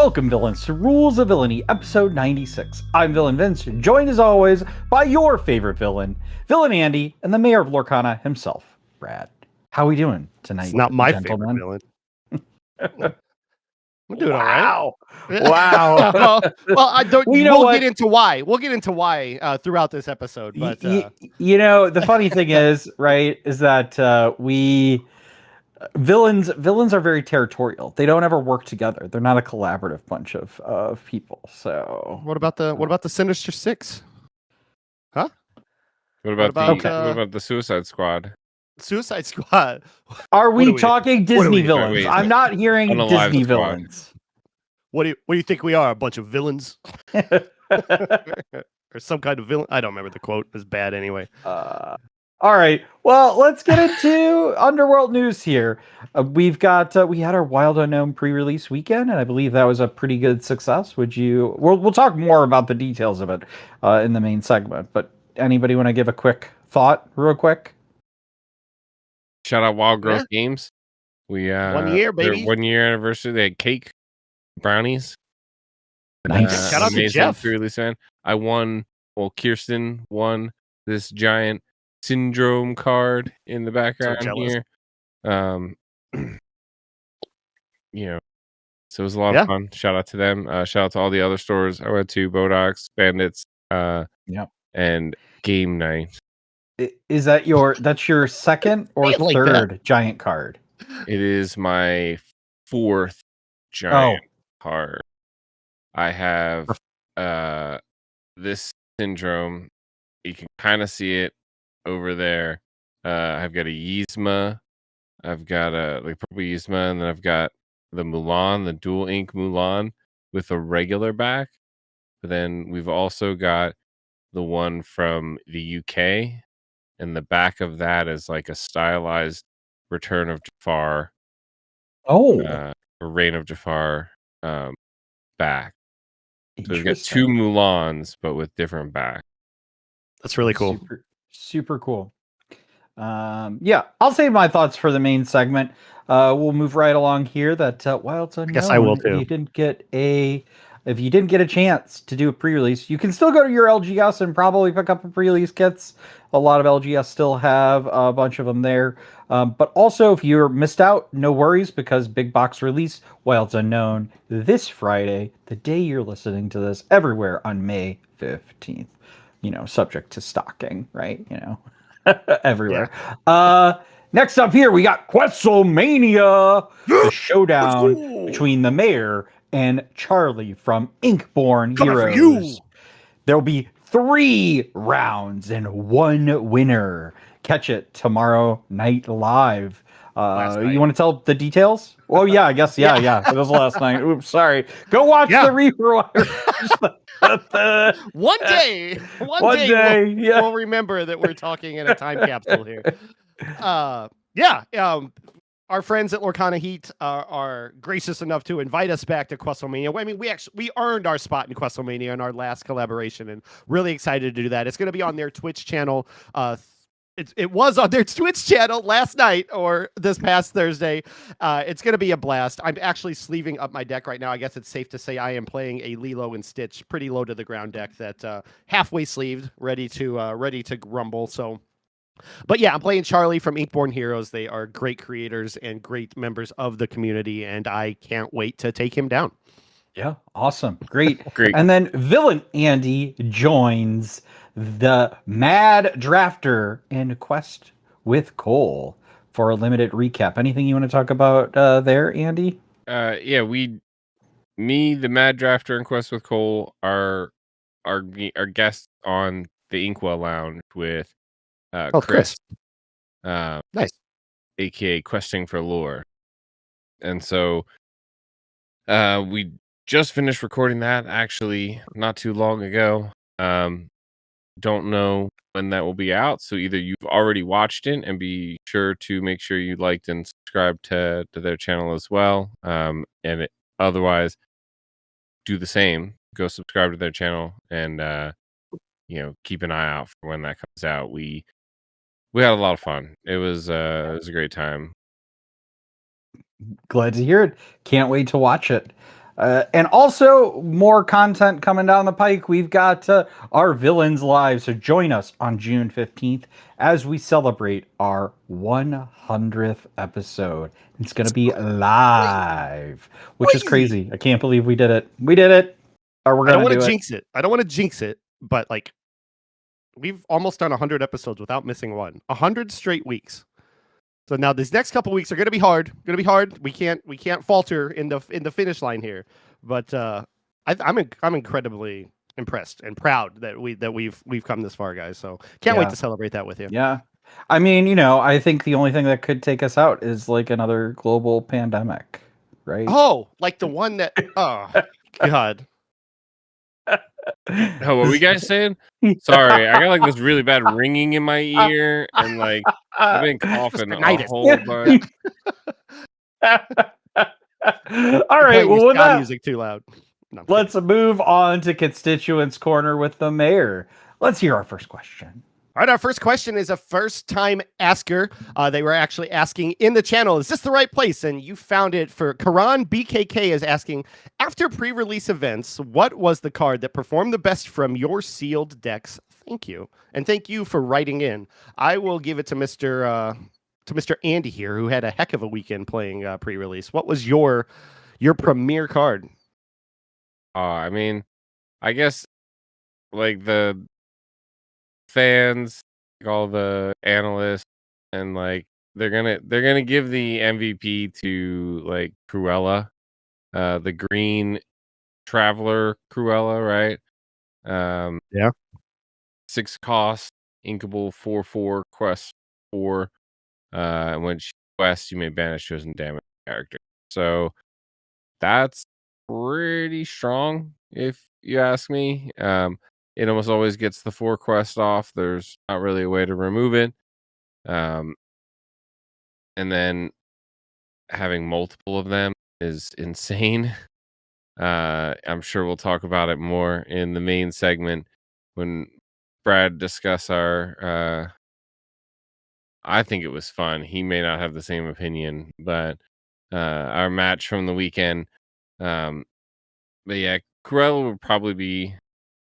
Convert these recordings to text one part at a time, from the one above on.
Welcome, villains, to Rules of Villainy, episode 96. I'm Villain Vince, joined as always by your favorite villain, Villain Andy, and the mayor of Lorcana himself, Brad. How are we doing tonight, It's not my gentlemen? favorite villain. I'm doing all right. Wow. well, I don't. Well, We'll get into why. We'll get into why throughout this episode. But the funny thing is, right, is that villains are very territorial. They don't ever work together. They're not a collaborative bunch of people. So what about the Sinister Six? Huh? What about the Suicide Squad? Suicide Squad. Are we talking Disney villains? Wait. I'm not hearing Disney Squad. villains. What do you think we are? A bunch of villains? Or some kind of villain? I don't remember the quote. It's bad anyway. All right. Well, let's get into Underworld news here. We had our Wild Unknown pre-release weekend, and I believe that was a pretty good success. We'll talk more about the details of it in the main segment. But anybody want to give a quick thought, real quick? Shout out Wild Growth Games. We 1 year, baby. 1 year anniversary. They had cake, brownies. Nice. Shout out to Jeff. Pre-release fan. I won. Well, Kirsten won this giant syndrome card in the background here. So it was a lot of fun. Shout out to them. Shout out to all the other stores. I went to Bodox, Bandits, and Game Night. Is that's your second or third giant card? It is my fourth giant card. I have this syndrome. You can kind of see it over there. I've got a Yzma. I've got a purple Yzma, and then I've got the Mulan, the dual ink Mulan with a regular back. But then we've also got the one from the UK, and the back of that is like a stylized Return of Jafar. Or Reign of Jafar back. So we've got two Mulans, but with different backs. That's really cool. Super cool. I'll save my thoughts for the main segment. We'll move right along here. That Wild Unknown. Guess I will too. If you didn't get a chance to do a pre-release, you can still go to your LGS and probably pick up the pre-release kits. A lot of LGS still have a bunch of them there. But also, if you're missed out, no worries, because big box release Wild Unknown this Friday, the day you're listening to this, everywhere on May 15th. Subject to stocking, right? Everywhere. Yeah. Next up here, we got Questlemania, the showdown between the mayor and Charlie from Inkborn Heroes. There'll be 3 rounds and 1 winner. Catch it tomorrow night live. You want to tell the details? Oh yeah, I guess yeah. It was last night. Oops, sorry. Go watch the rewatch. One day we'll remember that we're talking in a time capsule here. Our friends at Lorcana Heat are gracious enough to invite us back to Questlemania. I mean, we earned our spot in Questlemania in our last collaboration, and really excited to do that. It's going to be on their Twitch channel. It was on their Twitch channel last night or this past Thursday. It's going to be a blast. I'm actually sleeving up my deck right now. I guess it's safe to say I am playing a Lilo and Stitch, pretty low to the ground deck that halfway sleeved, ready to rumble. So, but yeah, I'm playing Charlie from Inkborn Heroes. They are great creators and great members of the community, and I can't wait to take him down. Yeah, awesome. Great. And then Villain Andy joins the Mad Drafter in Quest with Cole for a limited recap. Anything you want to talk about there, Andy? The Mad Drafter in Quest with Cole are guests on the Inkwell Lounge with Chris. Nice. AKA Questing for Lore. And so we just finished recording that actually not too long ago. Don't know when that will be out, so either you've already watched it and be sure to make sure you liked and subscribed to their channel as well, otherwise do the same, go subscribe to their channel and keep an eye out for when that comes out. We had a lot of fun. It was a great time. Glad to hear it. Can't wait to watch it. And also more content coming down the pike. We've got our Villains Live. So join us on June 15th as we celebrate our 100th episode. It's going to be live, which is Crazy. crazy. I can't believe we did it. We did it. Or we're I don't going to want do to it. jinx it. I don't want to jinx it, but like we've almost done 100 episodes without missing one. 100 straight weeks. So now these next couple weeks are going to be hard. Going to be hard. We can't falter in the finish line here. But I'm incredibly impressed and proud that we've come this far, guys. So can't wait to celebrate that with you. Yeah. I mean, I think the only thing that could take us out is like another global pandemic, right? Oh, like the one that oh God. Oh, what were you guys saying? Sorry, I got like this really bad ringing in my ear, and like I've been coughing a whole bunch. All right, well, with that, music too loud. No, let's move on to Constituents Corner with the mayor. Let's hear our first question. All right, our first question is a first-time asker. They were actually asking in the channel, is this the right place? And you found it for Karan BKK is asking, after pre-release events, what was the card that performed the best from your sealed decks? Thank you. And thank you for writing in. I will give it to Mr. Andy here, who had a heck of a weekend playing pre-release. What was your premier card? I mean, I guess like the fans, like all the analysts, and like they're gonna give the MVP to like Cruella, the green traveler Cruella, right? Yeah. 6 cost, inkable 4/4 quest 4. When she quests, you may banish chosen damage character. So that's pretty strong, if you ask me. It almost always gets the 4 quest off. There's not really a way to remove it. And then having multiple of them is insane. I'm sure we'll talk about it more in the main segment when Brad discuss our. I think it was fun. He may not have the same opinion, but our match from the weekend. But yeah, Cruella would probably be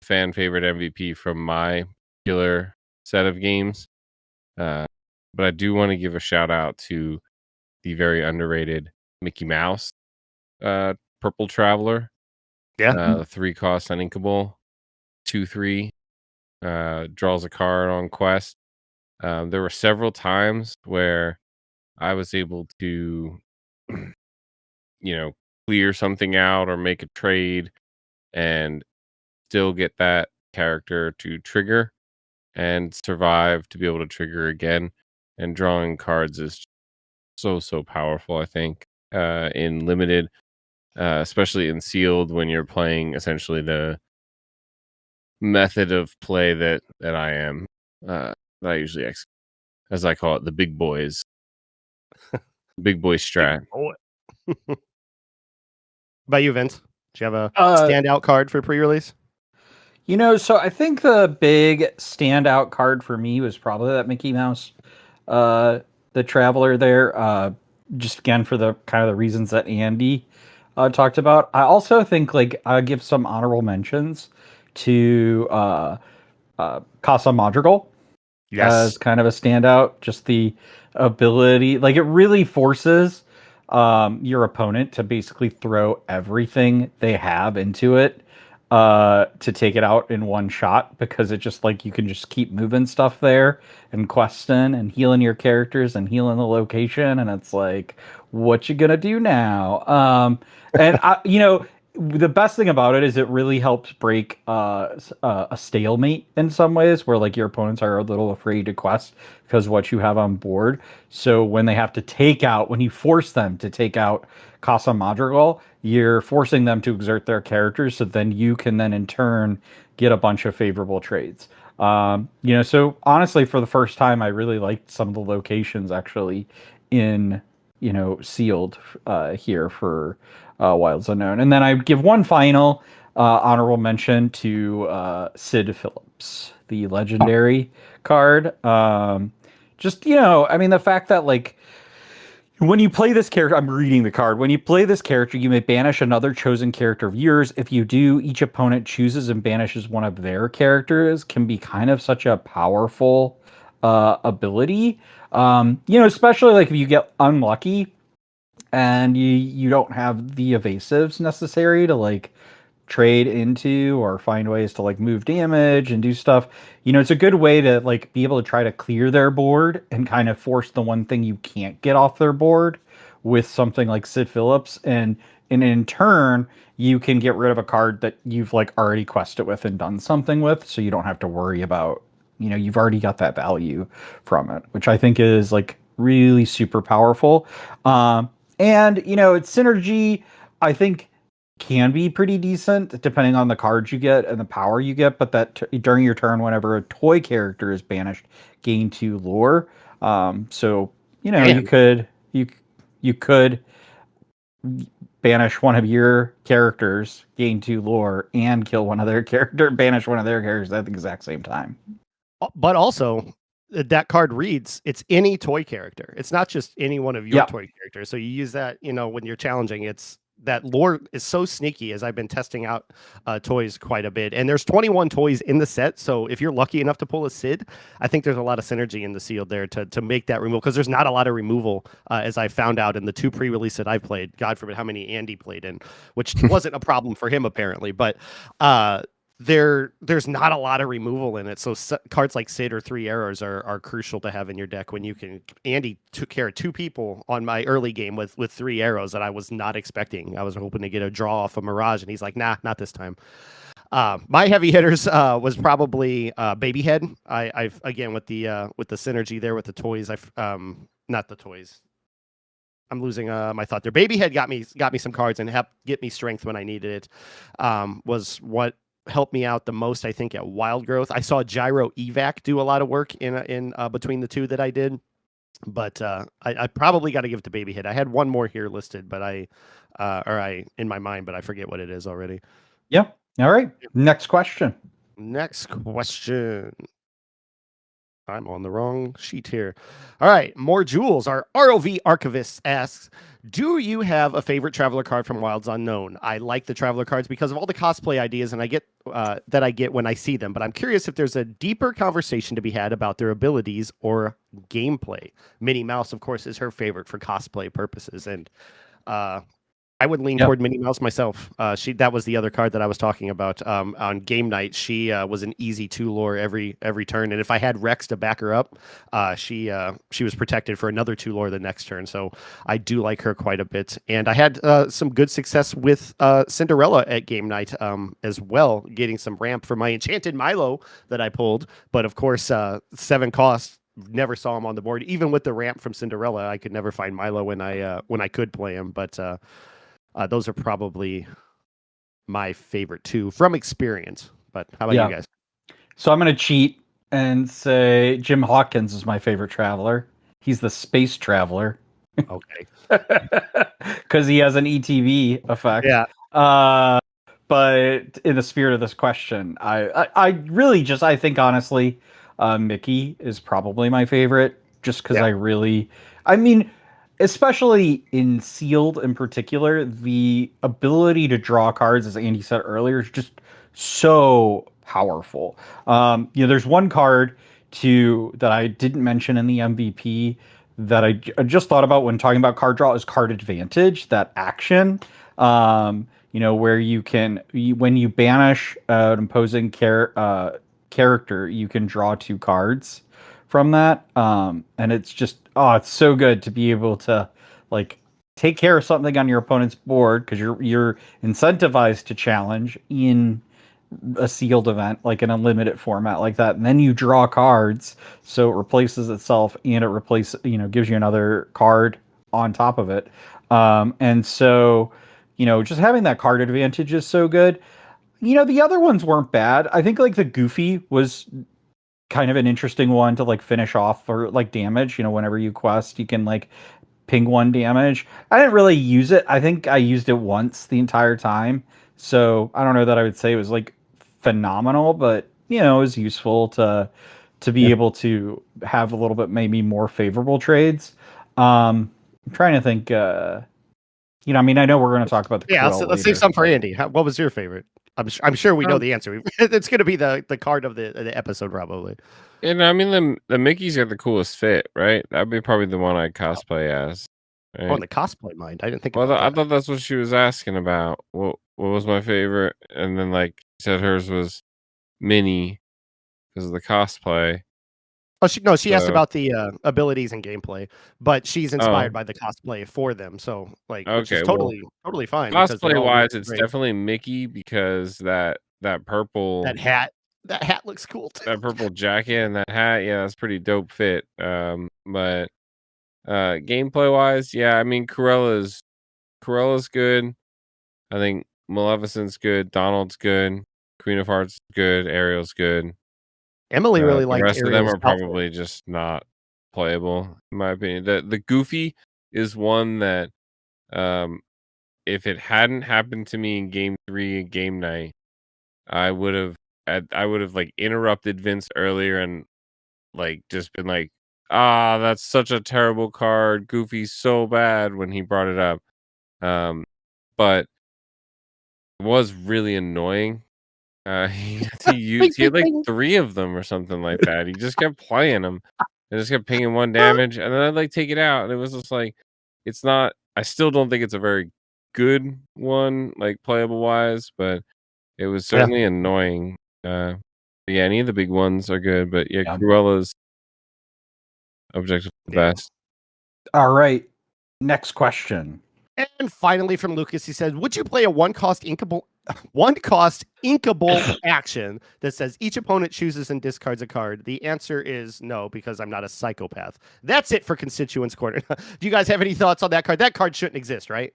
fan favorite MVP from my particular set of games. But I do want to give a shout out to the very underrated Mickey Mouse Purple Traveler. Yeah. The 3 cost uninkable, 2/3, draws a card on quest. There were several times where I was able to, clear something out or make a trade and still get that character to trigger and survive to be able to trigger again. And drawing cards is so powerful, I think, in limited, especially in sealed when you're playing essentially the method of play that I am, that I usually execute, as I call it, the big boys. Big boy strat. About you, Vince? Do you have a standout card for pre-release? So I think the big standout card for me was probably that Mickey Mouse, the Traveler there. Just again for the kind of the reasons that Andy talked about. I also think like I give some honorable mentions to Casa Madrigal. Yes. As kind of a standout. Just the ability, like it really forces your opponent to basically throw everything they have into it to take it out in one shot, because it just like you can just keep moving stuff there and questing and healing your characters and healing the location, and it's like, what you gonna do now? And the best thing about it is it really helps break a stalemate in some ways, where like your opponents are a little afraid to quest because of what you have on board. So when they have to when you force them to take out Casa Madrigal, you're forcing them to exert their characters, so then you can then in turn get a bunch of favorable trades. So honestly, for the first time, I really liked some of the locations actually in sealed here for Wilds Unknown. And then I give one final honorable mention to Sid Phillips, the legendary card. The fact that like When you play this character, I'm reading the card. When you play this character, you may banish another chosen character of yours. If you do, each opponent chooses and banishes one of their characters. Can be kind of such a powerful ability. Especially like if you get unlucky and you don't have the evasives necessary to like trade into or find ways to like move damage and do stuff. It's a good way to like be able to try to clear their board and kind of force the one thing you can't get off their board with something like Sid Phillips, and in turn you can get rid of a card that you've like already quested with and done something with, so you don't have to worry about, you've already got that value from it, which I think is like really super powerful. And its synergy, I think, can be pretty decent depending on the cards you get and the power you get, but that during your turn, whenever a toy character is banished, gain 2 lore. So you Man, could you could banish one of your characters, gain 2 lore, and kill one of their character, banish one of their characters at the exact same time. but also that card reads it's any toy character. It's not just any one of your toy characters. So you use that, when you're challenging. It's that lore is so sneaky, as I've been testing out toys quite a bit. And there's 21 toys in the set. So if you're lucky enough to pull a Sid, I think there's a lot of synergy in the sealed there to make that removal, because there's not a lot of removal, as I found out in the 2 pre-release that I've played. God forbid how many Andy played in, which wasn't a problem for him apparently. But there's not a lot of removal in it, so cards like Sid or 3 arrows are crucial to have in your deck. When you can, Andy took care of 2 people on my early game with 3 arrows that I was not expecting. I was hoping to get a draw off a Mirage, and he's like, nah, not this time. My heavy hitters was probably Babyhead. I've again with the synergy there with the toys. Not the toys. I'm losing my thought there. Babyhead got me some cards and helped get me strength when I needed it. Was what helped me out the most, I think, at Wild Growth. I saw Gyro Evac do a lot of work in between the 2 that I did, but I probably got to give it to Babyhead. I had one more here listed, but I in my mind, but I forget what it is already. Yep. All right. Next question. I'm on the wrong sheet here. All right, more jewels. Our ROV Archivist asks, do you have a favorite Traveler card from Wilds Unknown? I like the Traveler cards because of all the cosplay ideas and I get when I see them, but I'm curious if there's a deeper conversation to be had about their abilities or gameplay. Minnie Mouse, of course, is her favorite for cosplay purposes, and I would lean toward Minnie Mouse myself. That was the other card that I was talking about on game night. She was an easy 2 lore every turn, and if I had Rex to back her up, she was protected for another 2 lore the next turn. So I do like her quite a bit, and I had some good success with Cinderella at game night as well, getting some ramp for my Enchanted Milo that I pulled. But of course, 7 cost. Never saw him on the board, even with the ramp from Cinderella. I could never find Milo when I could play him, but. Those are probably my favorite 2 from experience. But how about you guys? So I'm going to cheat and say Jim Hawkins is my favorite Traveler. He's the space Traveler. Okay. Because he has an ETB effect. Yeah. But in the spirit of this question, I really just, I think honestly, Mickey is probably my favorite, just because I mean, especially in sealed in particular, the ability to draw cards, as Andy said earlier, is just so powerful. There's one card that I didn't mention in the MVP that I just thought about when talking about card draw is Card Advantage, that action. Where you can, when you banish an opposing character, you can draw 2 cards from that. And it's just, it's so good to be able to like take care of something on your opponent's board, because you're incentivized to challenge in a sealed event, like an unlimited format like that, and then you draw cards, so it replaces itself, and it gives you another card on top of it. And so, just having that card advantage is so good. The other ones weren't bad. I think like the Goofy was kind of an interesting one to like finish off for like damage. Whenever you quest, you can like ping 1 damage. I didn't really use it. I think I used it once the entire time. So I don't know that I would say it was like phenomenal, but it was useful to be able to have a little bit maybe more favorable trades. I'm trying to think. I mean, I know we're going to talk about the Yeah, Cruel let's save later. some for Andy. What was your favorite? I'm sure we know Um, the answer. It's going to be the card of the episode probably. And I mean, the Mickey's got the coolest fit, right? That'd be probably the one I'd cosplay as. Oh, Right? and the cosplay mind. I didn't think Well, about I that. thought that's what she was asking about. What was my favorite? And then like she said hers was Minnie because of the cosplay. Oh, she asked So about the abilities and gameplay, but she's inspired oh, by the cosplay for them. So like, which is okay. Well, totally fine because they cosplay all look wise, it's great. definitely Mickey because that purple That hat looks cool too. that purple jacket and that hat, yeah, that's pretty dope fit. But gameplay wise, yeah, I mean Cruella's good. I think Maleficent's good, Donald's good, Queen of Hearts is good, Ariel's good. Emily really The liked rest of them Ariel's are outfit. probably just not playable, in my opinion. The Goofy is one that um if it hadn't happened to me in game 3 and game night, I would have I would have like interrupted Vince earlier and like just been like, "Ah, that's such a terrible card. Goofy's so bad," when he brought it up. But it was really annoying. Bing, He bing, had like bing. 3 of them or something like that. He just kept playing them and just kept pinging 1 damage, and then I'd like take it out, and it was just like, it's not. I still don't think it's a very good one, like playable wise, but it was Yeah, certainly annoying. Yeah, any of the big ones are good, but yeah, Yeah. Cruella's objectively the yeah. best. All right. Next question. And finally, from Lucas, he said, "Would you play a one cost inkable action that says each opponent chooses and discards a card?" The answer is no, because I'm not a psychopath. That's it for Constituents Corner. Do you guys have any thoughts on that card? That card shouldn't exist, right?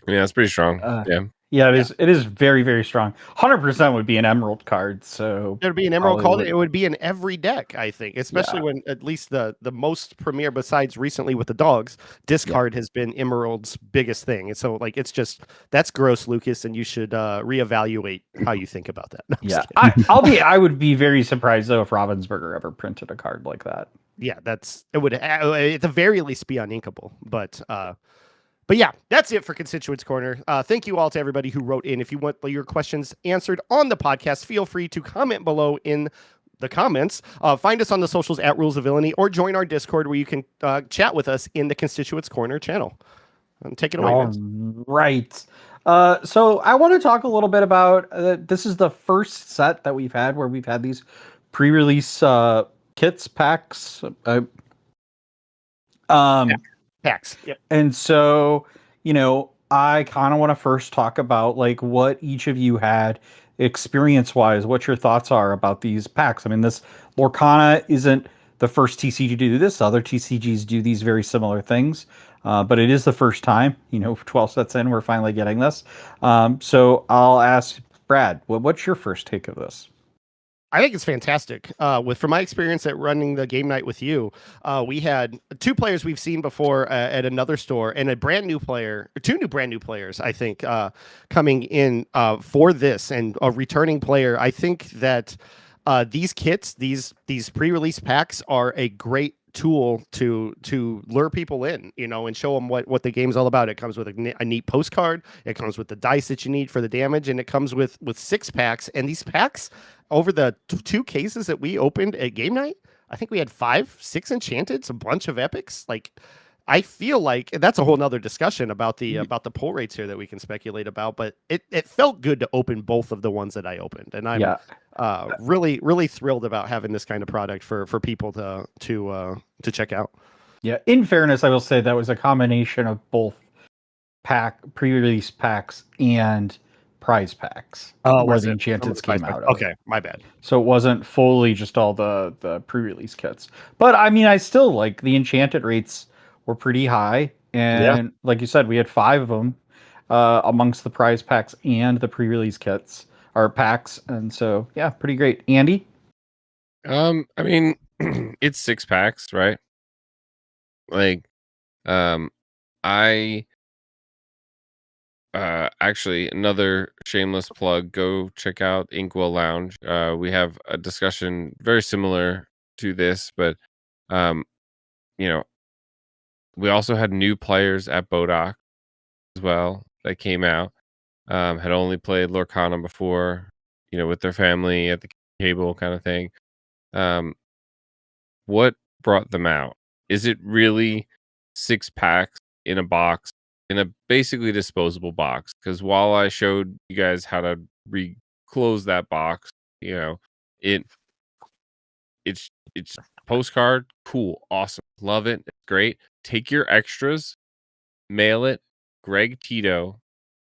Yeah, it's pretty strong. Uh, Yeah. yeah, it Yeah. is. It is very, very strong. 100% would be an Emerald card. So There'd be an Emerald probably card. would. It would be in every deck, I think, especially Yeah. when at least the most premier, besides recently with the dogs, discard has been Emerald's biggest thing. And so, like, it's just that's gross, Lucas, and you should reevaluate how you think about that. No, I'm just Yeah. kidding. I would be very surprised though if Ravensburger ever printed a card like that. Yeah, it would at the very least be uninkable, but yeah, that's it for Constituents Corner. Thank you all to everybody who wrote in. If you want your questions answered on the podcast, feel free to comment below in the comments. Find us on the socials at Rules of Villainy or join our Discord where you can chat with us in the Constituents Corner channel. Take it away, All Vince. right. So I want to talk a little bit about this is the first set that we've had where we've had these pre-release kits packs. Packs. Yep. And so, I kind of want to first talk about like what each of you had experience wise, what your thoughts are about these packs. I mean, this Lorcana isn't the first TCG to do this. Other TCGs do these very similar things. But it is the first time, 12 sets in, we're finally getting this. So I'll ask Brad, what's your first take of this? I think it's fantastic. From my experience at running the game night with you, we had 2 players we've seen before at another store, and a brand new player, or 2 brand new players, I think, coming in for this, and a returning player. I think that these kits, these pre-release packs, are a great tool to lure people in, and show them what the game's all about. It comes with a neat postcard. It comes with the dice that you need for the damage, and it comes with 6 packs. And these packs, over the 2 cases that we opened at game night, I think we had 5, 6 enchanteds, a bunch of epics. Like, I feel like that's a whole nother discussion about the pull rates here that we can speculate about, but it felt good to open both of the ones that I opened, and I'm really thrilled about having this kind of product for people to check out. Yeah, in fairness, I will say that was a combination of both pre-release packs and prize packs where Was the it enchanteds came out of. Okay, my bad. So it wasn't fully just all the pre-release kits. But I mean, I still like the enchanted rates were pretty high, Yeah. and like you said, we had 5 of them amongst the prize packs and the pre-release kits or packs, and so yeah, pretty great. Andy? I mean, it's 6 packs, right? Like, I actually, another shameless plug, go check out Inkwell Lounge. We have a discussion very similar to this, but you know, We also had new players at Bodok as well that came out. Had only played Lorcana before, with their family at the table kind of thing. What brought them out? Is it really 6 packs in a box, in a basically disposable box? Because while I showed you guys how to close that box, it it's postcard, cool, awesome, love it, it's great. Take your extras, mail it, Greg Tito,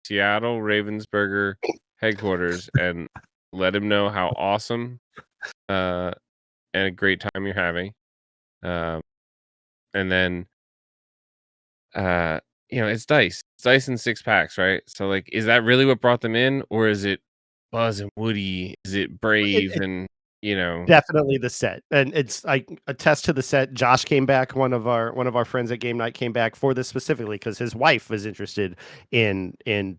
Seattle Ravensburger headquarters, and let him know how awesome and a great time you're having. Um, and then it's dice. It's dice in 6 packs, right? So like, is that really what brought them in, or is it Buzz and Woody? Is it Brave and Definitely the set, and it's I attest to the set. Josh came back, one of our friends at Game Night came back for this specifically because his wife was interested in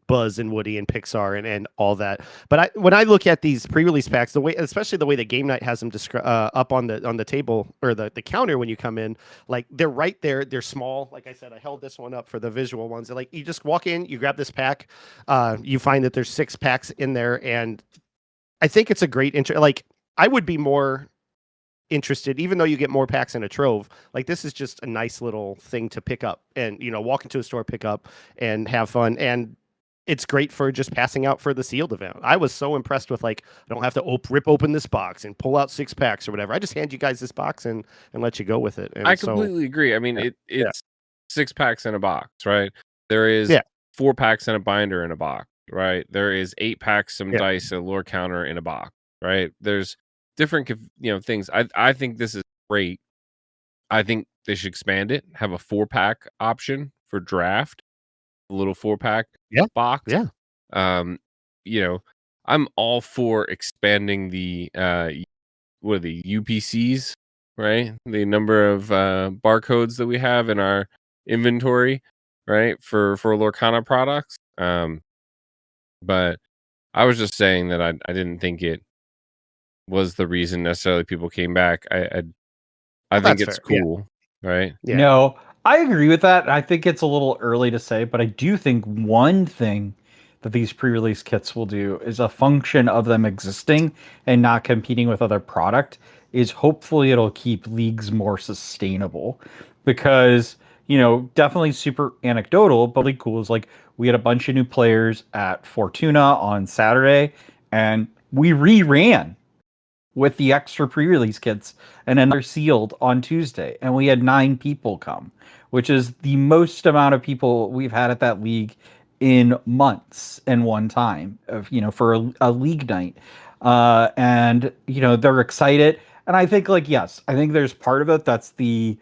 Buzz and Woody and Pixar and all that. But when I look at these pre-release packs, especially the way that Game Night has them up on the table or the counter when you come in, like they're right there. They're small. Like I said, I held this one up for the visual ones. Like you just walk in, you grab this pack, you find that there's 6 packs in there, and I think it's a great intro. Like I would be more interested, even though you get more packs in a trove. Like this is just a nice little thing to pick up and walk into a store, pick up, and have fun. And it's great for just passing out for the sealed event. I was so impressed with I don't have to rip open this box and pull out 6 packs or whatever. I just hand you guys this box and let you go with it. And I completely agree. I mean, it's 6 packs in a box, right? There is 4 packs in a binder in a box, right? There is 8 packs, some dice, a lore counter in a box, right? There's different things. I think this is great. I think they should expand it, have a 4-pack option for draft, a little 4-pack box. Yeah. I'm all for expanding the what are the UPCs, right? The number of barcodes that we have in our inventory, right? For Lorcana products. But I was just saying that I didn't think it was the reason necessarily people came back. I think it's cool, right? Yeah. No, I agree with that. I think it's a little early to say, but I do think one thing that these pre-release kits will do is a function of them existing and not competing with other product is hopefully it'll keep leagues more sustainable because definitely super anecdotal, but really cool is like we had a bunch of new players at Fortuna on Saturday and we reran with the extra pre-release kits and another sealed on Tuesday. And we had 9 people come, which is the most amount of people we've had at that league in months and one time of, for a league night. And they're excited. And I think yes, I think there's part of it that's the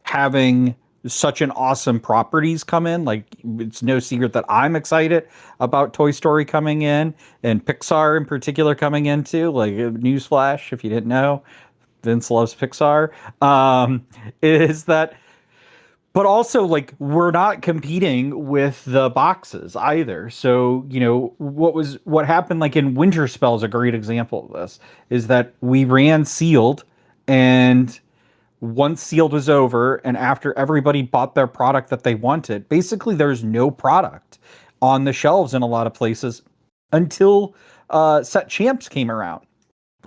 having such an awesome properties come in. Like it's no secret that I'm excited about Toy Story coming in and Pixar in particular coming in too. Like newsflash, if you didn't know, Vince loves Pixar. Is that, but also like we're not competing with the boxes either. So what happened like in Winter Spell is a great example of this. Is that we ran sealed and once sealed was over and after everybody bought their product that they wanted, basically there's no product on the shelves in a lot of places until set champs came around.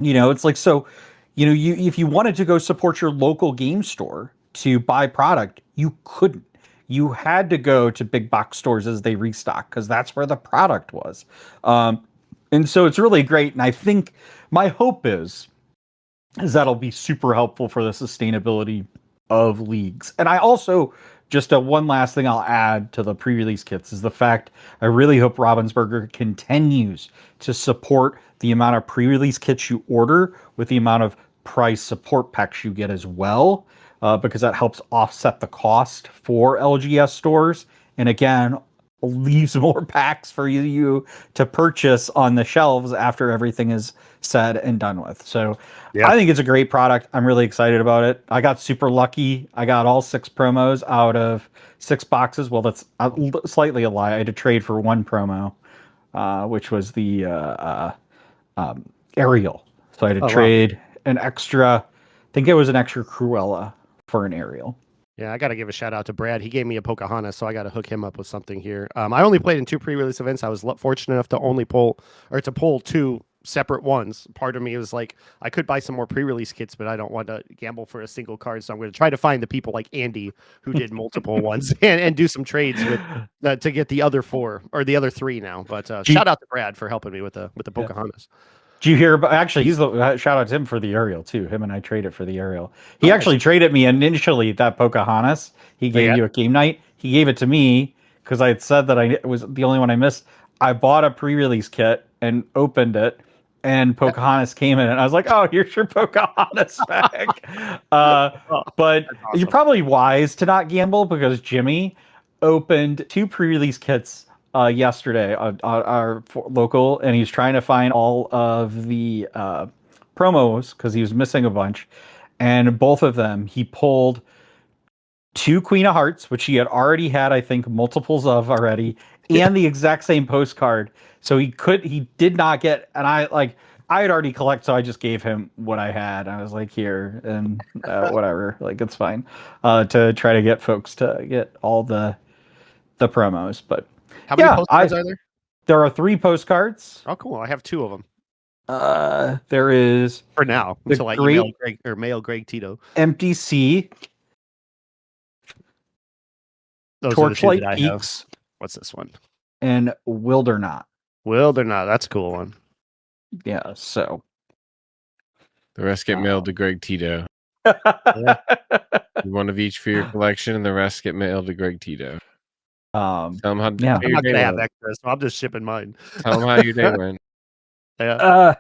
It's like, so you if you wanted to go support your local game store to buy product, you couldn't. You had to go to big box stores as they restock because that's where the product was. And so it's really great, and I think my hope is that'll be super helpful for the sustainability of leagues. And I also just one last thing I'll add to the pre-release kits is the fact I really hope Ravensburger continues to support the amount of pre-release kits you order with the amount of price support packs you get as well, because that helps offset the cost for LGS stores. And again, leaves more packs for you to purchase on the shelves after everything is said and done with. So I think it's a great product. I'm really excited about it. I got super lucky. I got all 6 promos out of 6 boxes. Well, that's slightly a lie. I had to trade for 1 promo, which was the Ariel. So I had to trade an extra, I think it was an extra Cruella for an Ariel. Yeah, I got to give a shout out to Brad. He gave me a Pocahontas, so I got to hook him up with something here. I only played in 2 pre-release events. I was fortunate enough to only pull 2 separate ones. Part of me was like, I could buy some more pre-release kits, but I don't want to gamble for a single card. So I'm going to try to find the people like Andy who did multiple ones and do some trades with to get the other 4 or the other 3 now. But shout out to Brad for helping me with the Pocahontas. Do you hear about? Actually, he's the shout out to him for the Ariel too. Him and I traded for the Ariel. He Nice. actually traded me initially that Pocahontas. He gave you a game night. He gave it to me because I had said that I was the only one I missed. I bought a pre-release kit and opened it, and Pocahontas came in, and I was like, "Oh, here's your Pocahontas back." But awesome. you're probably wise to not gamble because Jimmy opened 2 pre-release kits yesterday our local, and he's trying to find all of the promos because he was missing a bunch, and both of them he pulled 2 Queen of Hearts, which he had already had, I think, multiples of already, and the exact same postcard. So he did not get, and I had already collected, so I just gave him what I had. I was like, here, and whatever, like it's fine, to try to get folks to get all the promos, but. How many postcards are there? There are 3 postcards. Oh, cool. I have 2 of them. There is for now until I mail Greg Tito. Empty Sea. Those Torchlight are the 2 that I Peaks. have. What's this one? And Wildernot. Wildernot. That's a cool one. Yeah. So the rest get mailed to Greg Tito. One of each for your collection, and the rest get mailed to Greg Tito. Tell him how I'm not gonna have extras, so I'm just shipping mine. Tell him how your day went. Yeah.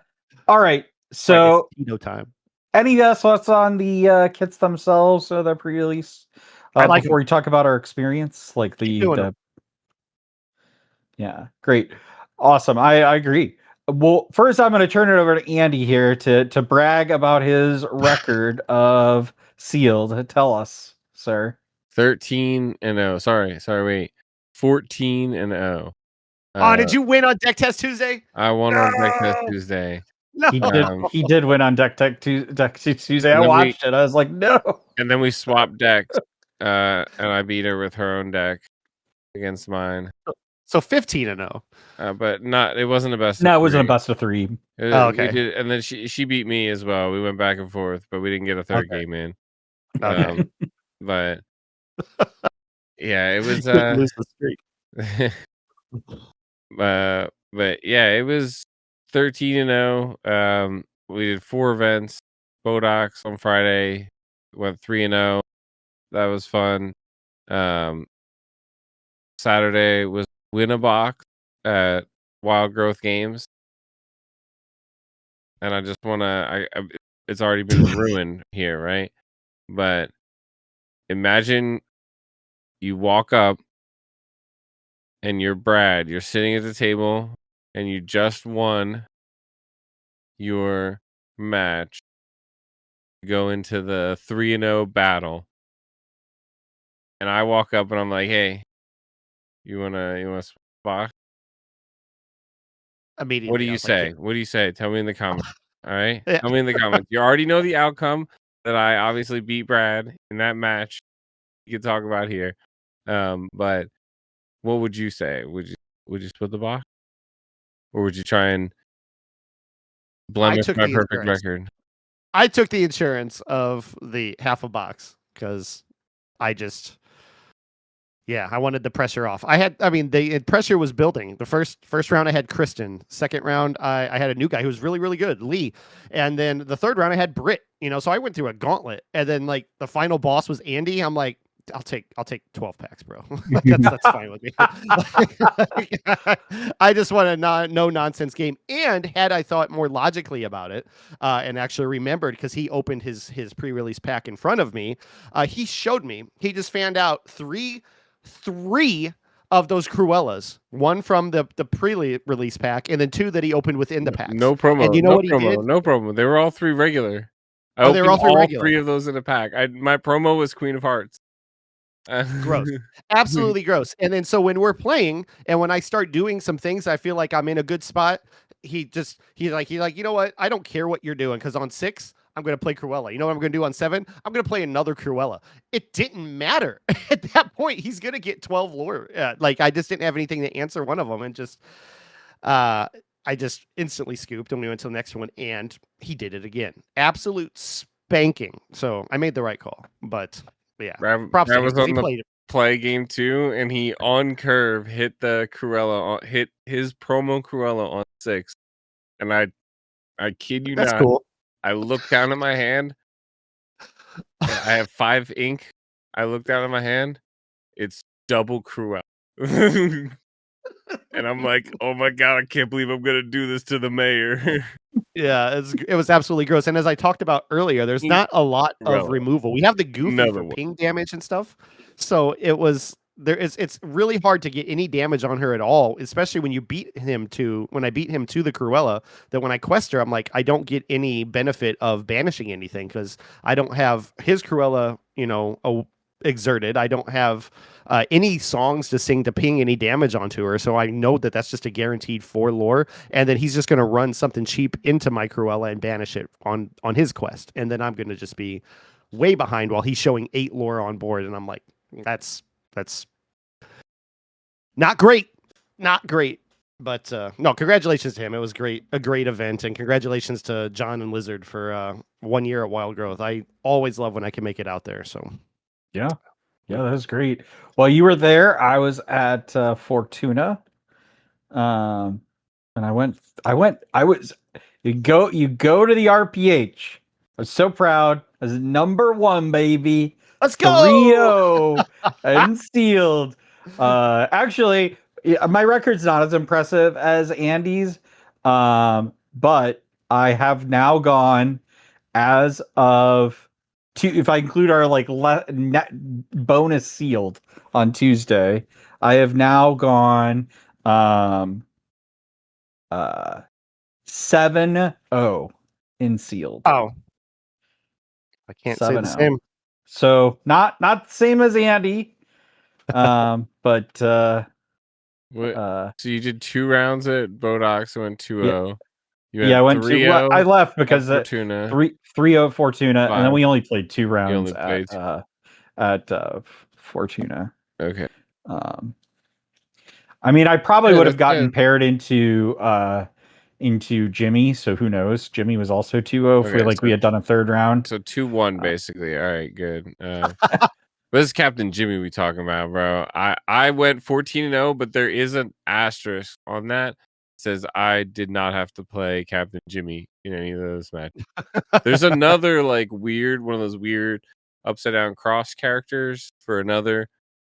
All right. So Tito time. Any thoughts on the kits themselves, the pre-release? Before we talk about our experience, like yeah, great, awesome. I agree. Well, first I'm going to turn it over to Andy here to brag about his record of sealed. Tell us, sir. 13-0. Sorry, wait. 14-0. Did you win on Deck Test Tuesday? I won on Deck Test Tuesday. No. He did win on Deck Tuesday. I watched it. I was like, no. And then we swapped decks, and I beat her with her own deck against mine. So 15-0. But not. It wasn't a best. No, it wasn't a best of 3. Okay. And then she beat me as well. We went back and forth, but we didn't get a third game in. Okay. But yeah, it was. Lose the streak. But yeah, it was 13-0. We did 4 events. Bodox on Friday went 3-0. That was fun. Saturday was win a box at Wild Growth Games, and I just want to. It's already been ruined here, right? But imagine you walk up and you're Brad. You're sitting at the table and you just won your match. Go into the 3-0 battle, and I walk up and I'm like, "Hey, you wanna spot?" Immediately. What do you say? What do you say? Tell me in the comments. All right, tell me in the comments. You already know the outcome that I obviously beat Brad in that match. You can talk about here, but what would you say? Would you split the box, or would you try and blemish my perfect record? I took the insurance of the half a box because I wanted the pressure off. The pressure was building. The first round I had Kristen. Second round I had a new guy who was really, really good, Lee. And then the third round I had Britt. So I went through a gauntlet. And then like the final boss was Andy. I'm like, I'll take 12 packs, bro. that's fine with me. I just want a no nonsense game. And had I thought more logically about it, and actually remembered, because he opened his pre-release pack in front of me, he showed me. He just fanned out three of those Cruellas, one from the pre-release pack, and then 2 that he opened within the pack. No promo. And what he did? No promo. They were all 3 regular. They were all 3 regular. 3 of those in a pack. My promo was Queen of Hearts. Gross. Absolutely gross. And then so when we're playing and when I start doing some things, I feel like I'm in a good spot. He's like, you know what? I don't care what you're doing, because on 6, I'm going to play Cruella. You know what I'm going to do on 7? I'm going to play another Cruella. It didn't matter. At that point, he's going to get 12 lore. Like, I just didn't have anything to answer one of them, and just I just instantly scooped and we went to the next one, and he did it again. Absolute spanking. So I made the right call. But yeah, props to him was 'cause on he the played it. play game too, and he on curve hit the Cruella, hit his promo Cruella on 6, and I kid you That's not, cool. I looked down at my hand. I have 5 ink. I looked down at my hand. It's double Cruella. And I'm like, oh my god, I can't believe I'm gonna do this to the mayor. Yeah, it was absolutely gross. And as I talked about earlier, there's not a lot of Cruella. removal. We have the Goofy Another for one. ping damage and stuff. So it's really hard to get any damage on her at all, especially when I beat him to the Cruella, that when I quest her, I'm like, I don't get any benefit of banishing anything because I don't have his Cruella, exerted. I don't have any songs to sing to ping any damage onto her. So I know that that's just a guaranteed 4 lore. And then he's just going to run something cheap into my Cruella and banish it on his quest. And then I'm going to just be way behind while he's showing 8 lore on board. And I'm like, that's not great. Not great. But no, congratulations to him. It was a great event. And congratulations to John and Lizard for 1 year at Wild Growth. I always love when I can make it out there. So Yeah, that was great. While you were there, I was at Fortuna, and you go to the RPH. I was so proud. I was number 1, baby. let's go. 3-0 and sealed. Actually, my record's not as impressive as Andy's, but I have now gone as of if I include our net bonus sealed on Tuesday, I have now gone 7-0 in sealed. Oh, I can't say the 7-0. same. So not the same as Andy, but so you did 2 rounds at Bodox, went 2-0. I went 3-0 I left because Fortuna. 3-0 Fortuna, 5. and then we only played 2 You rounds only played at Fortuna. Okay. I mean, I probably Yeah, would have that's gotten good. paired into Jimmy, so who knows? Jimmy was also 2-0 if Okay, we had done a third round. So 2-1 basically. All right, good. This is Captain Jimmy we talking about, bro. I went 14-0, but there is an asterisk on that. It says I did not have to play Captain Jimmy in any of those matches. There's another one of those weird upside down cross characters for another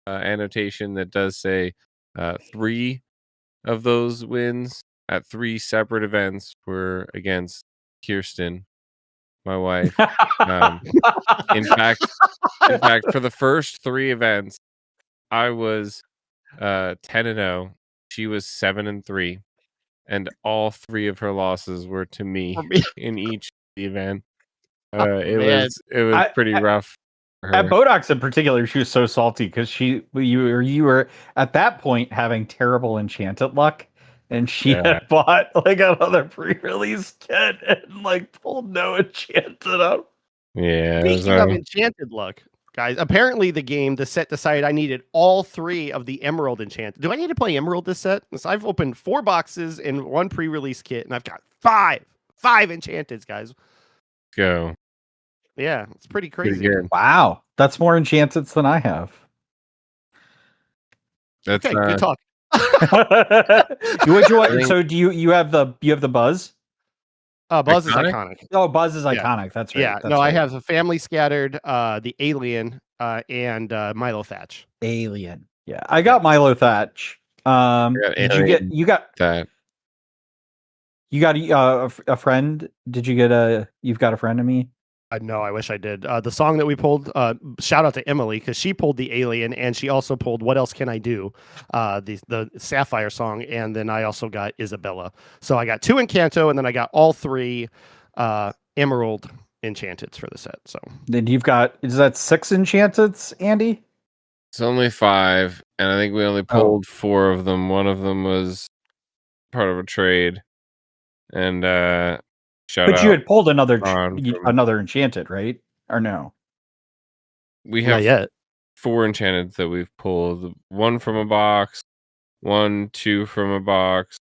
annotation that does say 3 of those wins at 3 separate events were against Kirsten, my wife. In fact, for the first 3 events, I was 10-0. She was 7-3, and all 3 of her losses were to me in each event. It was pretty rough for her. At Bodox in particular, she was so salty because you were at that point having terrible enchanted luck, and she had bought another pre-release kit and pulled no enchanted up. Yeah. Speaking of enchanted luck, guys, apparently the set decided I needed all 3 of the Emerald enchanted. Do I need to play Emerald this set? So I've opened 4 boxes and 1 pre-release kit, and I've got 5 enchanteds, guys. Go. Yeah, it's pretty crazy. Wow, that's more enchanteds than I have. That's okay, good talk. So do you have the Buzz? Buzz is iconic. Oh, Buzz is iconic. That's right. Yeah, I have a Family Scattered, the Alien, and Milo Thatch. Alien. Yeah, I got Milo Thatch. You got that? You got a friend? Did you get you've got a friend of me? No, I wish I did. The song that we pulled, shout out to Emily, because she pulled the Alien, and she also pulled What Else Can I Do, the Sapphire song, and then I also got Isabella. So I got 2 Encanto, and then I got all 3 Emerald enchanteds for the set. So then is that 6 enchanteds, Andy? It's only 5, and I think we only pulled 4 of them. One of them was part of a trade, and Shout But you out had pulled another Ron from another enchanted, right? Or no? we Not have yet. 4 enchanted that we've pulled. 1 from a box, 1, 2 from a box,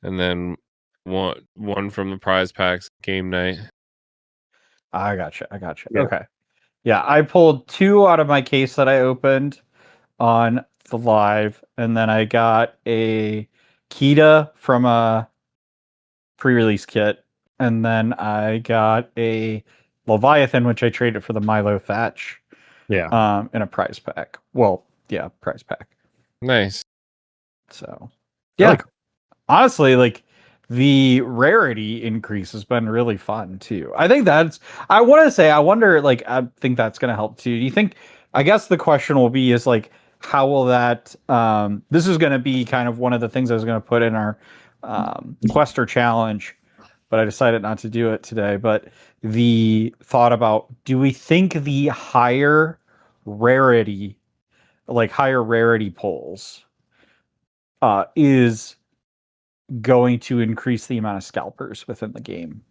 and then one from the prize packs game night. I gotcha. Yeah. Okay. Yeah, I pulled 2 out of my case that I opened on the live, and then I got a Kita from a pre-release kit, and then I got a Leviathan, which I traded for the Milo Thatch, Yeah. in a prize pack. Well, yeah, prize pack. Nice. So, Really yeah, honestly, like the rarity increase has been really fun too. I think that's, I want to say, I wonder, like, I think that's going to help too. Do you think, I guess the question will be is like, how will that, this is going to be kind of one of the things I was going to put in our Quester challenge, but I decided not to do it today. But the thought about, do we think the higher rarity, like higher rarity polls, is going to increase the amount of scalpers within the game?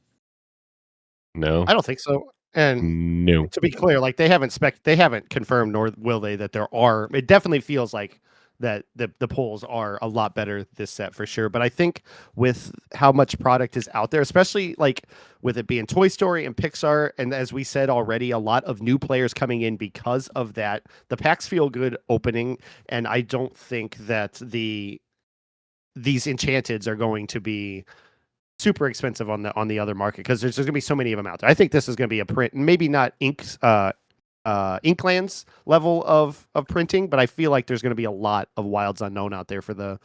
No. I don't think so. And No. to be clear, like they haven't confirmed, nor will they, that there are. It definitely feels like that the polls are a lot better this set for sure. But I think with how much product is out there, especially like with it being Toy Story and Pixar, and as we said already, a lot of new players coming in because of that. The packs feel good opening, and I don't think that these enchanteds are going to be super expensive on the other market because there's going to be so many of them out there. I think this is going to be a print, maybe not Inklands level of printing, but I feel like there's going to be a lot of Wilds Unknown out there for the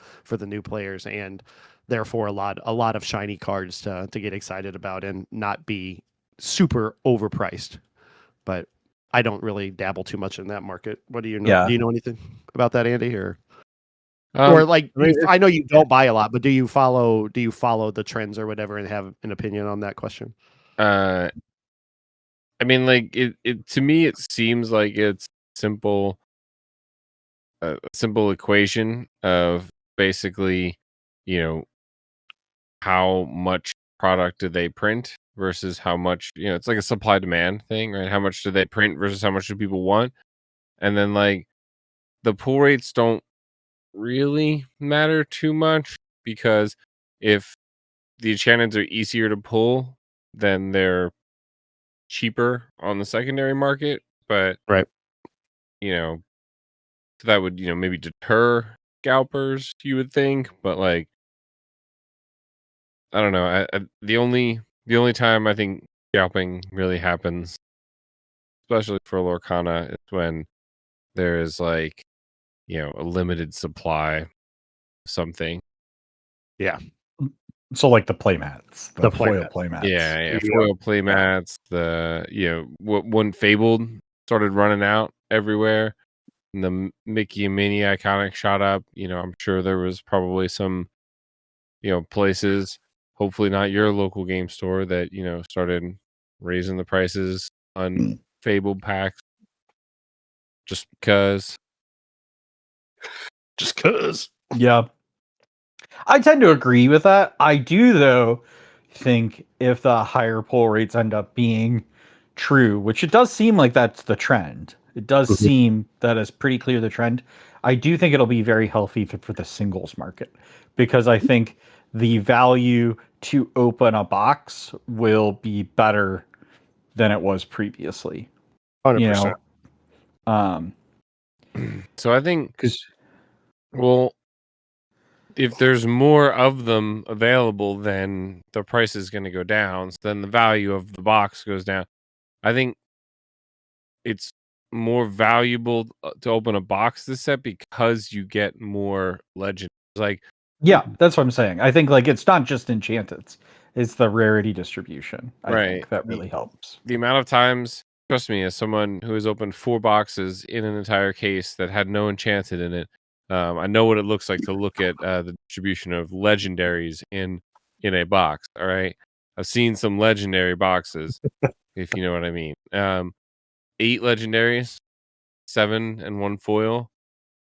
new players, and therefore a lot of shiny cards to get excited about and not be super overpriced. But I don't really dabble too much in that market. What do you know? Yeah. Do you know anything about that, Andy? Or Um, like, I mean, I know you don't buy a lot, but do you follow the trends or whatever and have an opinion on that question? I mean, like it to me, it seems like it's simple, a simple equation of basically, you know, how much product do they print versus how much, it's like a supply demand thing, right? How much do they print versus how much do people want? And then like the pull rates don't really matter too much because if the enchantments are easier to pull, then they're cheaper on the secondary market. But Right. you know, so that would, maybe deter scalpers, you would think. But like, I don't know. The only time I think scalping really happens, especially for Lorcana, is when there is like, a limited supply of something. Yeah. So like the playmats, the The foil playmat. playmats. Yeah, Yeah. foil playmats. The when Fabled started running out everywhere, and the Mickey and Minnie iconic shot up. I'm sure there was probably some places, hopefully not your local game store, that started raising the prices on Fabled packs just because. Just cause. Yeah. I tend to agree with that. I do, though, think if the higher pull rates end up being true, which it does seem like that's the trend, it does Mhm. seem that is pretty clear the trend. I do think it'll be very healthy for the singles market because I think the value to open a box will be better than it was previously. 100%. Um, So I think, because well, if there's more of them available, then the price is going to go down. So then the value of the box goes down. I think it's more valuable to open a box this set because you get more legends. Like, yeah, that's what I'm saying. I think like it's not just enchanteds; it's the rarity distribution. I right, think that really helps. the amount of times, trust me, as someone who has opened 4 boxes in an entire case that had no enchanted in it, I know what it looks like to look at the distribution of legendaries in a box. All right, I've seen some legendary boxes, if you know what I mean. 8 legendaries, 7 and 1 foil,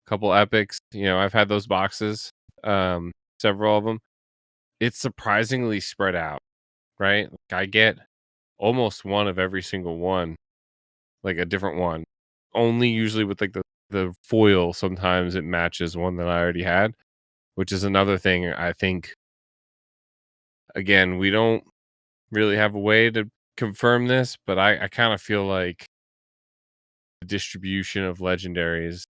couple epics. I've had those boxes, several of them. It's surprisingly spread out. right? Like, I get almost one of every single one, like a different one. Only usually with like the foil, sometimes it matches one that I already had, which is another thing I think. Again, we don't really have a way to confirm this, but I kind of feel like the distribution of legendaries is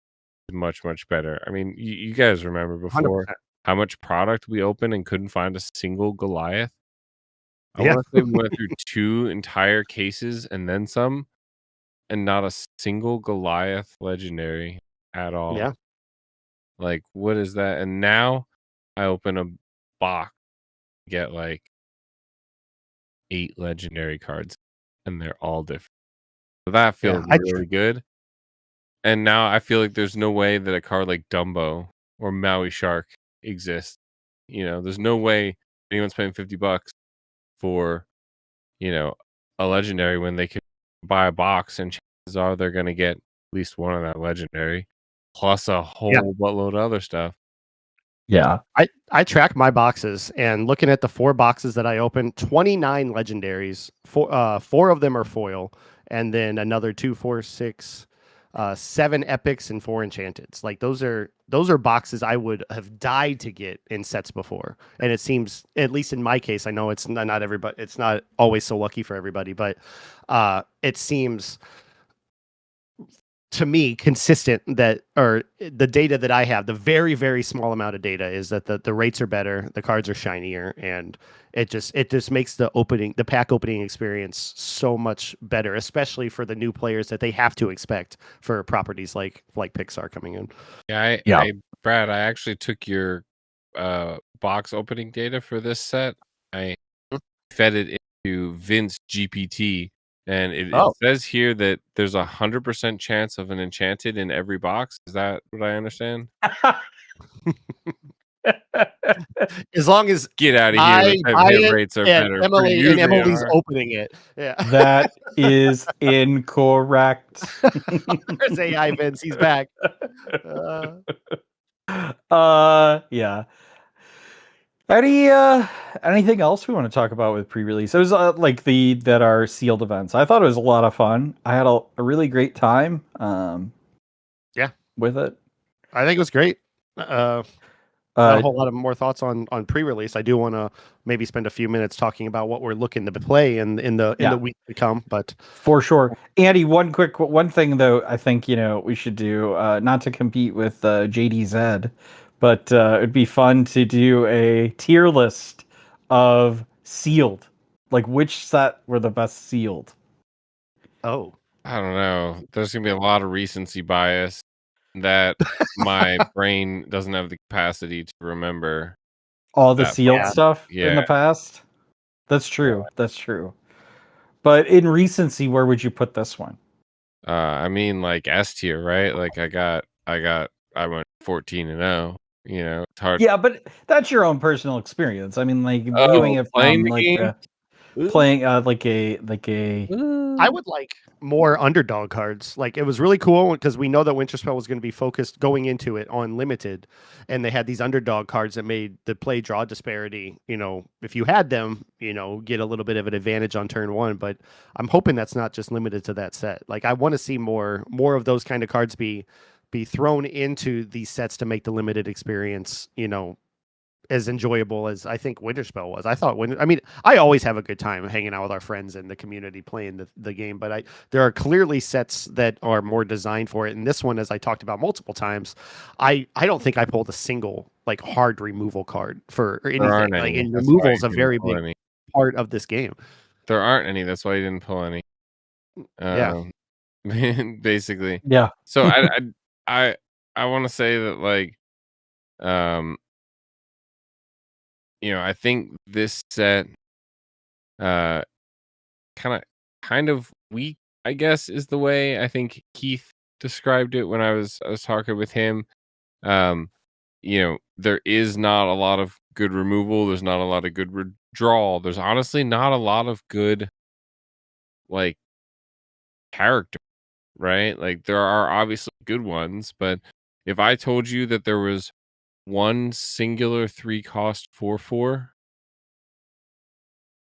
much, much better. I mean, you guys remember before 100%. how much product we opened and couldn't find a single Goliath? I Yeah. want to say we went through 2 entire cases and then some, and not a single Goliath legendary at all. Yeah. Like, what is that? And now I open a box, get like 8 legendary cards, and they're all different. So that Yeah. feels really good. And now I feel like there's no way that a card like Dumbo or Maui Shark exists. There's no way anyone's paying $50 for, a legendary when they could buy a box and chances are they're going to get at least one of that legendary plus a Yeah. whole buttload of other stuff. Yeah. I track my boxes, and looking at the 4 boxes that I opened, 29 legendaries. Four of them are foil, and then another 2, 4, 6, 7 epics and 4 enchanteds. Like those are boxes I would have died to get in sets before. And it seems, at least in my case, I know it's not everybody, it's not always so lucky for everybody, but it seems to me consistent that, or the data that I have, the very, very small amount of data, is that the rates are better, the cards are shinier, and it just makes the pack opening experience so much better, especially for the new players that they have to expect for properties like Pixar coming in. Yeah, Yeah. Brad, I actually took your box opening data for this set. I fed it into Vince GPT, and it Oh, says here that there's 100% chance of an enchanted in every box. Is that what I understand? as long as Get out of here I with them buy hit it rates are and better. For you, they Emily's are. opening it. Yeah. That is incorrect. There's AI Vince, he's back. Uh, Yeah. Anything else we want to talk about with pre-release? It was like the that are sealed events. I thought it was a lot of fun. I had a really great time yeah, with it. I think it was great. Not a Uh whole lot of more thoughts on pre-release. I do want to maybe spend a few minutes talking about what we're looking to play in the yeah, week to come. But for sure. Andy, one thing though, I think we should do not to compete with JDZ, but it'd be fun to do a tier list of sealed. Like which set were the best sealed? oh, I don't know. There's gonna be a lot of recency bias that my brain doesn't have the capacity to remember All the that sealed yeah, far. stuff in Yeah. the past? That's true. That's true. But in recency, where would you put this one? I mean, like S tier, right? Like I went 14-0. It's hard. Yeah, but that's your own personal experience. I mean, like viewing Oh, it playing from the like game. Ooh, playing like a I ooh. would like more underdog cards. Like it was really cool because we know that Winterspell was going to be focused going into it on limited, and they had these underdog cards that made the play draw disparity. If you had them, get a little bit of an advantage on turn one. But I'm hoping that's not just limited to that set. Like I want to see more of those kind of cards be thrown into these sets to make the limited experience, as enjoyable as I think Winterspell was. I mean, I always have a good time hanging out with our friends and the community playing the game, but there are clearly sets that are more designed for it. And this one, as I talked about multiple times, I don't think I pulled a single like hard removal card for There anything. aren't Like, any. and That's why removal is you a didn't very pull big any. part of this game. There aren't any. That's why you didn't pull any. Yeah. Um, basically. yeah. So I want to say that like um I think this set uh kind of weak, I guess, is the way I think Keith described it when I was talking with him. Um, there is not a lot of good removal. There's not a lot of good withdrawal. There's honestly not a lot of good like character, right? Like there are obviously good ones, but if I told you that there was one singular 3 cost 4/4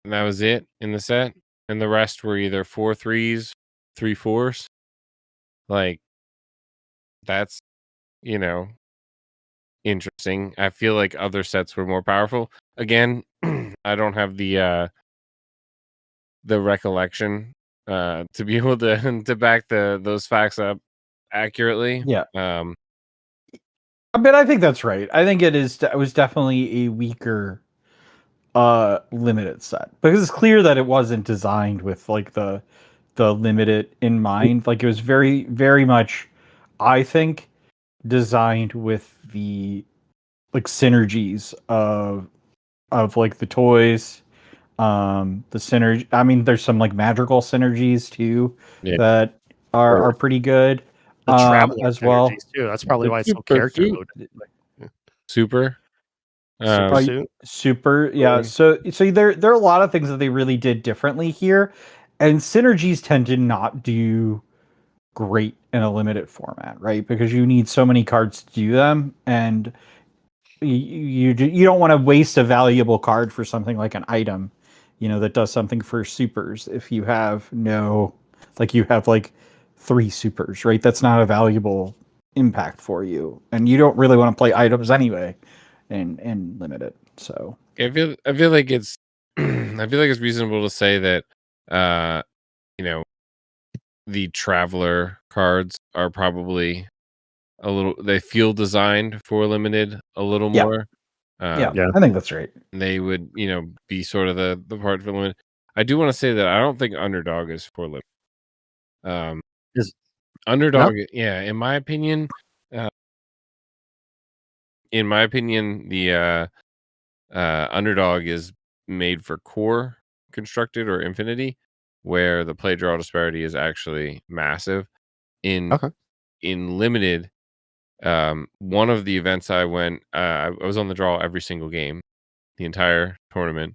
and that was it in the set. And the rest were either 4 3s, 3 4s. Like, that's, you know, interesting. I feel like other sets were more powerful. Again, I don't have the recollection to be able to to back those facts up accurately. Yeah. Um, But I think that's right. I think it was definitely a weaker limited set because it's clear that it wasn't designed with like the limited in mind. Like it was very much, I think, designed with the like synergies of like the toys, the synergy. I mean, there's some like magical synergies too yeah. that are pretty good. The traveler As well. synergies too. That's probably The why it's so super character suit. loaded. Super. Super Uh, suit. Super, yeah. So there are a lot of things that they really did differently here, and synergies tend to not do great in a limited format, right? Because you need so many cards to do them, and you don't want to waste a valuable card for something like an item, that does something for supers. If you have no, like you have like 3 supers, right? That's not a valuable impact for you, and you don't really want to play items anyway, and limited. So I feel like it's I feel like it's reasonable to say that uh you know the traveler cards are probably they feel designed for limited a little yeah, more. yeah, Yeah. I think that's right. They would, be sort of the part for limited. I do want to say that I don't think underdog is for limited. Um Is no? Underdog, yeah, uh, in my opinion, the underdog is made for core constructed or infinity, where the play draw disparity is actually massive. In Okay. in limited, one of the events I went, I was on the draw every single game, the entire tournament.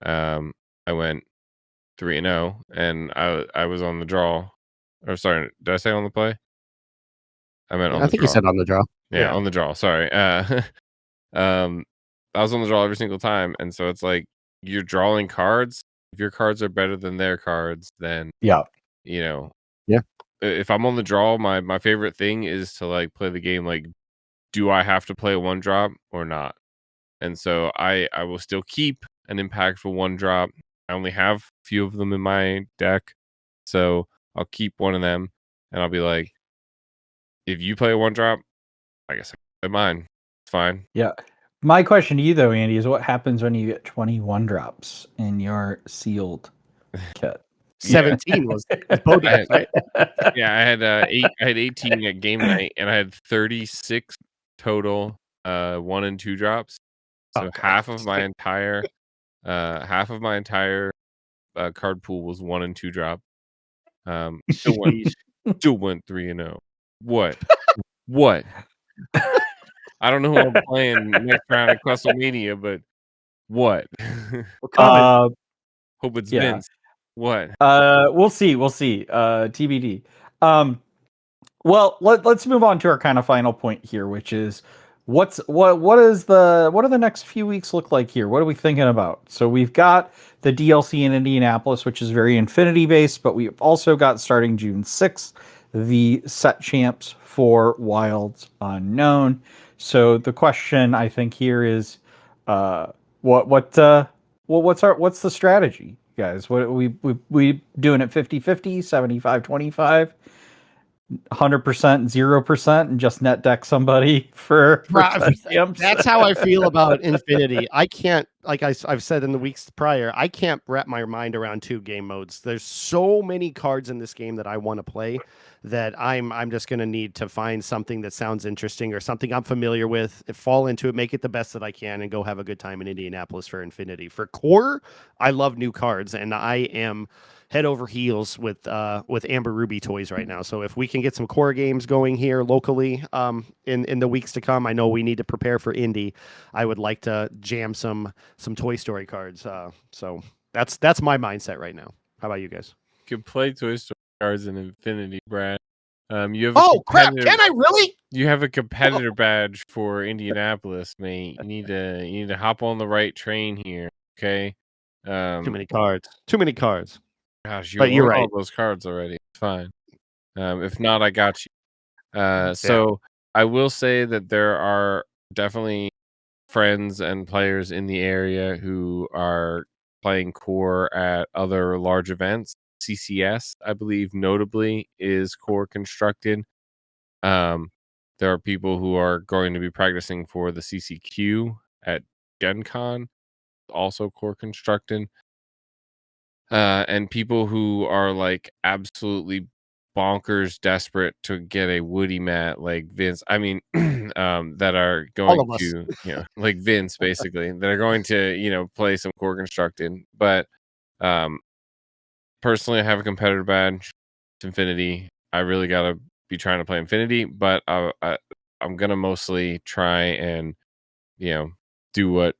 I went 3-0, and I was on the draw. Or sorry, did I say on the play? I meant on I the think you draw. said on the draw. Yeah, on the draw. Sorry. Um, I was on the draw every single time, and so it's like you're drawing cards. If your cards are better than their cards, then Yeah, you know. Yeah. If I'm on the draw, my favorite thing is to like play the game like, do I have to play a 1-drop or not? And so I will still keep an impactful 1-drop. I only have a few of them in my deck, so I'll keep one of them, and I'll be like, if you play a 1-drop, I guess I play mine. It's fine. yeah. My question to you though, Andy, is what happens when you get 21 drops in your sealed kit? 17 was Bo I had, right? yeah, I had 18 at game night, and I had 36 total 1 and 2 drops. So Okay. half of my entire card pool was 1 and 2 drop. Still went Sheesh. still went 3-0. What? What? I don't know who I'm playing next round at WrestleMania, but what? We're coming. Hope it's Yeah. Vince. What? We'll see. We'll see. TBD. Well, let's move on to our kind of final point here, which is what do the next few weeks look like here? What are we thinking about? So we've got the DLC in Indianapolis, which is very Infinity based, but we've also got starting June 6th, the set champs for Wilds Unknown. So the question I think here is what what's the strategy, guys? What we doing it 50-50, 75-25? 100%, 0%, and just net deck somebody for set champs. That's how I feel about Infinity. I can't, like I've said in the weeks prior, I can't wrap my mind around 2 game modes. There's so many cards in this game that I want to play that I'm just going to need to find something that sounds interesting or something I'm familiar with, fall into it, make it the best that I can, and go have a good time in Indianapolis for Infinity. For Core, I love new cards, and I am head over heels with Amber Ruby toys right now. So if we can get some core games going here locally in the weeks to come, I know we need to prepare for Indy. I would like to jam some Toy Story cards. So that's my mindset right now. How about you guys? You could play Toy Story cards in Infinity, Brad. You have Oh crap! Can I really? You have a competitor badge for Indianapolis, mate. You need to hop on the right train here, okay? Too many cards. Too many cards. Gosh, you But you're own right. all those cards already. It's fine. If not, I got you. So I will say that there are definitely friends and players in the area who are playing core at other large events. CCS, I believe, notably is core constructed. There are people who are going to be practicing for the CCQ at Gen Con, also core constructed. And people who are like absolutely bonkers desperate to get a Woody mat like Vince. I mean, that are All going of us. to, like Vince basically, that are going to, play some core constructed. But um, personally, I have a competitor badge. It's Infinity. I really gotta be trying to play Infinity, but I'm gonna mostly try and do what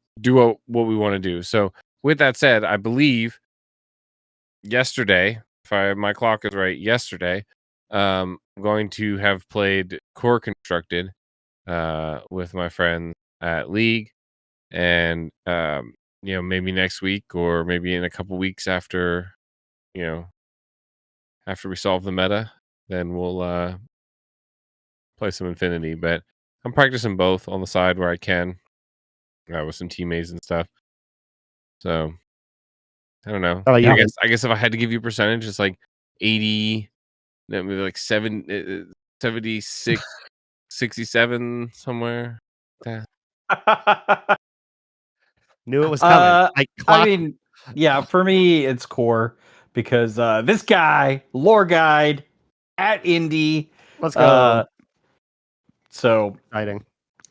we want to do. So with that said, I believe yesterday, if my clock is right, yesterday, I'm going to have played core constructed with my friends at League, and maybe next week or maybe in a couple weeks after you know after we solve the meta, then we'll play some Infinity. But I'm practicing both on the side where I can with some teammates and stuff. So I don't know. How about you, I Vince? guess if I had to give you a percentage, it's like 80, maybe like 76, 67 somewhere. Yeah. Knew it was coming. I I clocked. mean, yeah, for me it's core because this guy, lore guide at Indy, Let's go. so Exciting.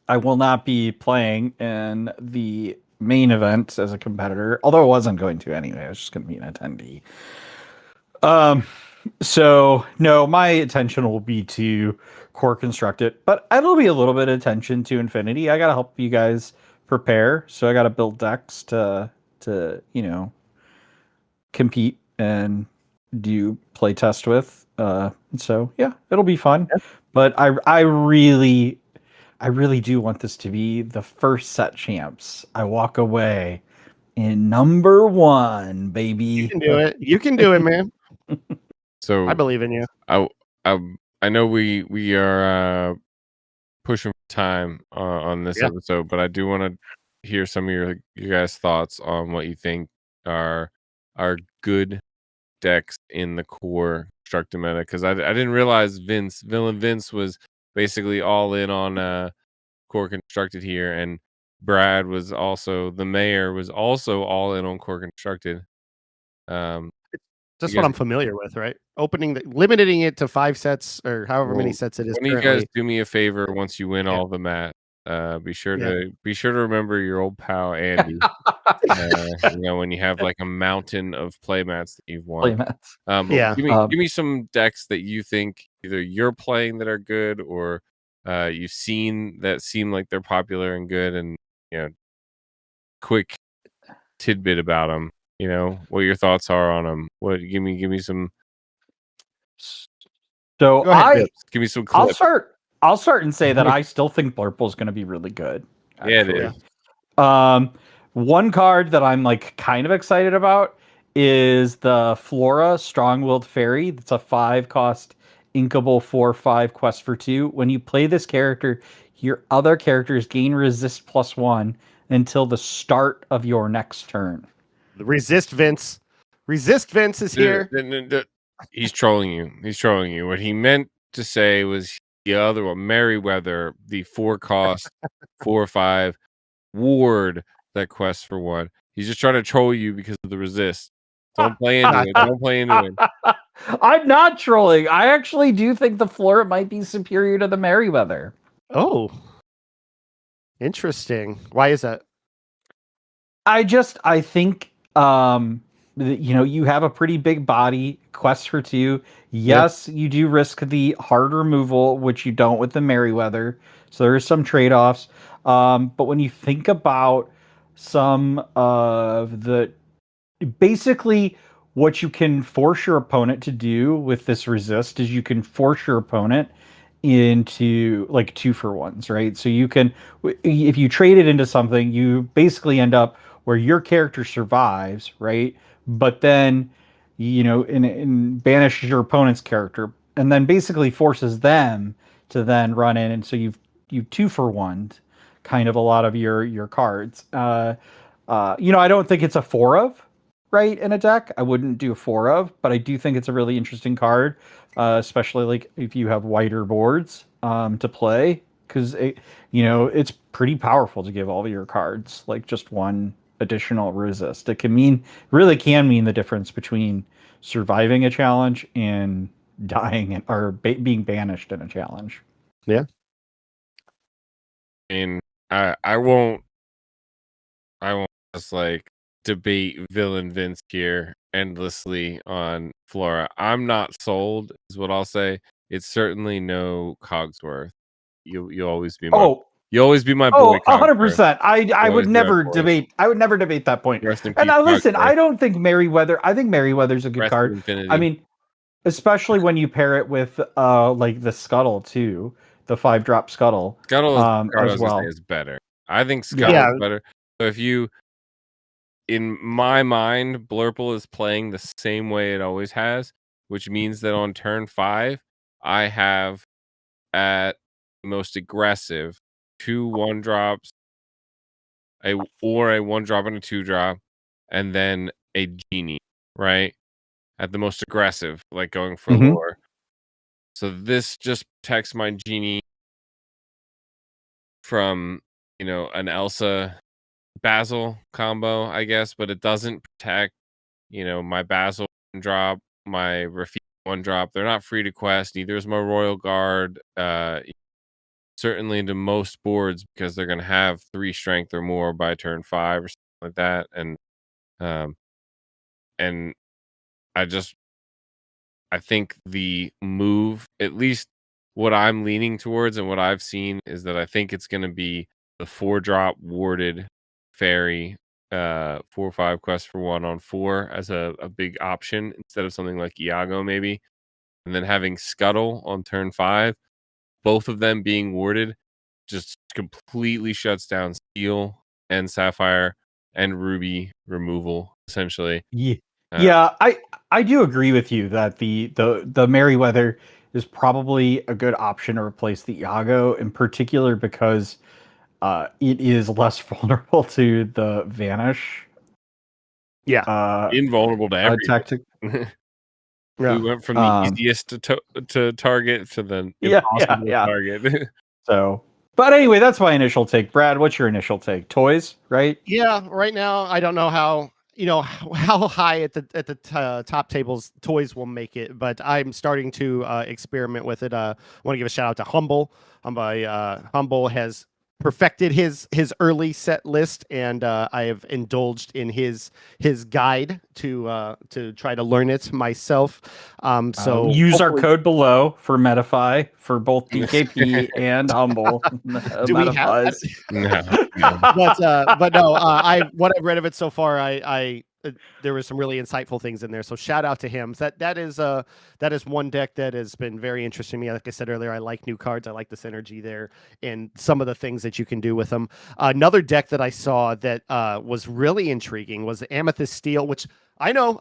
I will not be playing in the main event as a competitor, although I wasn't going to anyway. I was just going to be an attendee. So no, my attention will be to core construct it, but it'll be a little bit of attention to Infinity. I gotta help you guys prepare, so I gotta build decks to compete and do play test with. So yeah, it'll be fun. But I really do want this to be the first set champs. I walk away in number one, You baby. can do it. You can do it, man. So I believe in you. I I, I know we are pushing for time on this Yeah. episode, but I do want to hear some of your guys' thoughts on what you think are good decks in the core constructed meta, because I didn't realize Villain Vince was basically all in on core constructed here, and Brad was also the mayor was also all in on core constructed. Um, Just you what guys, I'm familiar with, right? Limiting it to 5 sets or however many well, sets it is why don't you guys currently. do me a favor once you win Yeah. all the mat? Be sure Yeah. to remember your old pal Andy. When you have like a mountain of playmats that you've won. Playmats. But Yeah. give me some decks that you think either you're playing that are good, or you've seen that seem like they're popular and good, and quick tidbit about them. What your thoughts are on them. What give me some So Go ahead, Vince. give me some I'll clips. start. I'll start and say that I still think Blurple is going to be really good. Yeah, it Actually, is. one card that I'm like kind of excited about is the Flora Strong-Willed Fairy. It's a 5 cost inkable 4/5 quest for 2. When you play this character, your other characters gain resist +1 until the start of your next turn. Resist Vince. Resist Vince is here. He's trolling you. He's trolling you. What he meant to say was the other one, Merryweather, the 4 cost 4/5 ward that quests for 1. He's just trying to troll you because of the resist. Don't play into it. Don't play into it. I'm not trolling. I actually do think the Flora might be superior to the Merryweather. Oh. Interesting. Why is that? I think you have a pretty big body, quest for 2. Yes, you do risk the hard removal, which you don't with the Merryweather. So there are some trade-offs. But when you think about some of the basically what you can force your opponent to do with this resist is you can force your opponent into like 2-for-1s, right? So you can, if you trade it into something, you basically end up where your character survives, right? But then, in banishes your opponent's character, and then basically forces them to then run in, and so you two for one, kind of a lot of your cards. I don't think it's a four of, right, in a deck. I wouldn't do a four of, but I do think it's a really interesting card, especially like if you have wider boards to play, because it's pretty powerful to give all of your cards like just one additional resist. It really can mean the difference between surviving a challenge and dying or being banished in a challenge. Yeah. And I won't just like debate Villain Vince here endlessly on Flora. I'm not sold, is what I'll say. It's certainly no Cogsworth. You always be my Oh, you always be my boy Oh, Cogsworth. 100%. I You would always be my never boy. debate. I would never debate that point. Rest in And peace, now listen, Cogsworth. I don't think Merryweather. I think Merryweather's a good Rest in card. I infinity. mean, especially when you pair it with like the Scuttle too, the 5-drop Scuttle. Scuttle is the card I As was gonna say well. is better. I think Yeah. Scuttle is better. So if you, in my mind, Blurple is playing the same way it always has, which means that on turn 5, I have at most aggressive 2 1-drops, or a 1-drop and a 2-drop, and then a genie, right? At the most aggressive, like going for Mhm. lore. So this just protects my genie from, an Elsa Basil combo, I guess, but it doesn't protect, my Basil 1-drop, my Rafik 1-drop. They're not free to quest. Neither is my Royal Guard. Certainly into most boards, because they're going to have 3 strength or more by turn 5 or something like that. Um, and I think the move, at least what I'm leaning towards and what I've seen, is that I think it's going to be the 4-drop warded fairy, 4/5 quest for 1 on 4 as a big option instead of something like Iago maybe, and then having Scuttle on turn 5. Both of them being warded just completely shuts down Steel and Sapphire and Ruby removal essentially. Yeah. Uh, Yeah, I do agree with you that the Merryweather is probably a good option to replace the Iago, in particular because it is less vulnerable to the vanish Yeah. Invulnerable to tactic. everything. We Yeah. went from the easiest to target to the Yeah, impossible yeah. target. So, but anyway, that's my initial take. Brad, what's your initial take? Toys, right? Yeah, right now I don't know how how high at the top tables toys will make it, but I'm starting to experiment with it. I want to give a shout out to Humble. Humble has perfected his early set list, and I have indulged in his guide to try to learn it myself. So Use our hopefully- code below for Metafy for both DKP and Humble. do we have that? Metafuzz. No. But no, what I've read of it so far, I there was some really insightful things in there. So shout out to him. That is one deck that has been very interesting to me. Like I said earlier, I like new cards. I like the synergy there and some of the things that you can do with them. Another deck that I saw that was really intriguing was Amethyst Steel, which I know.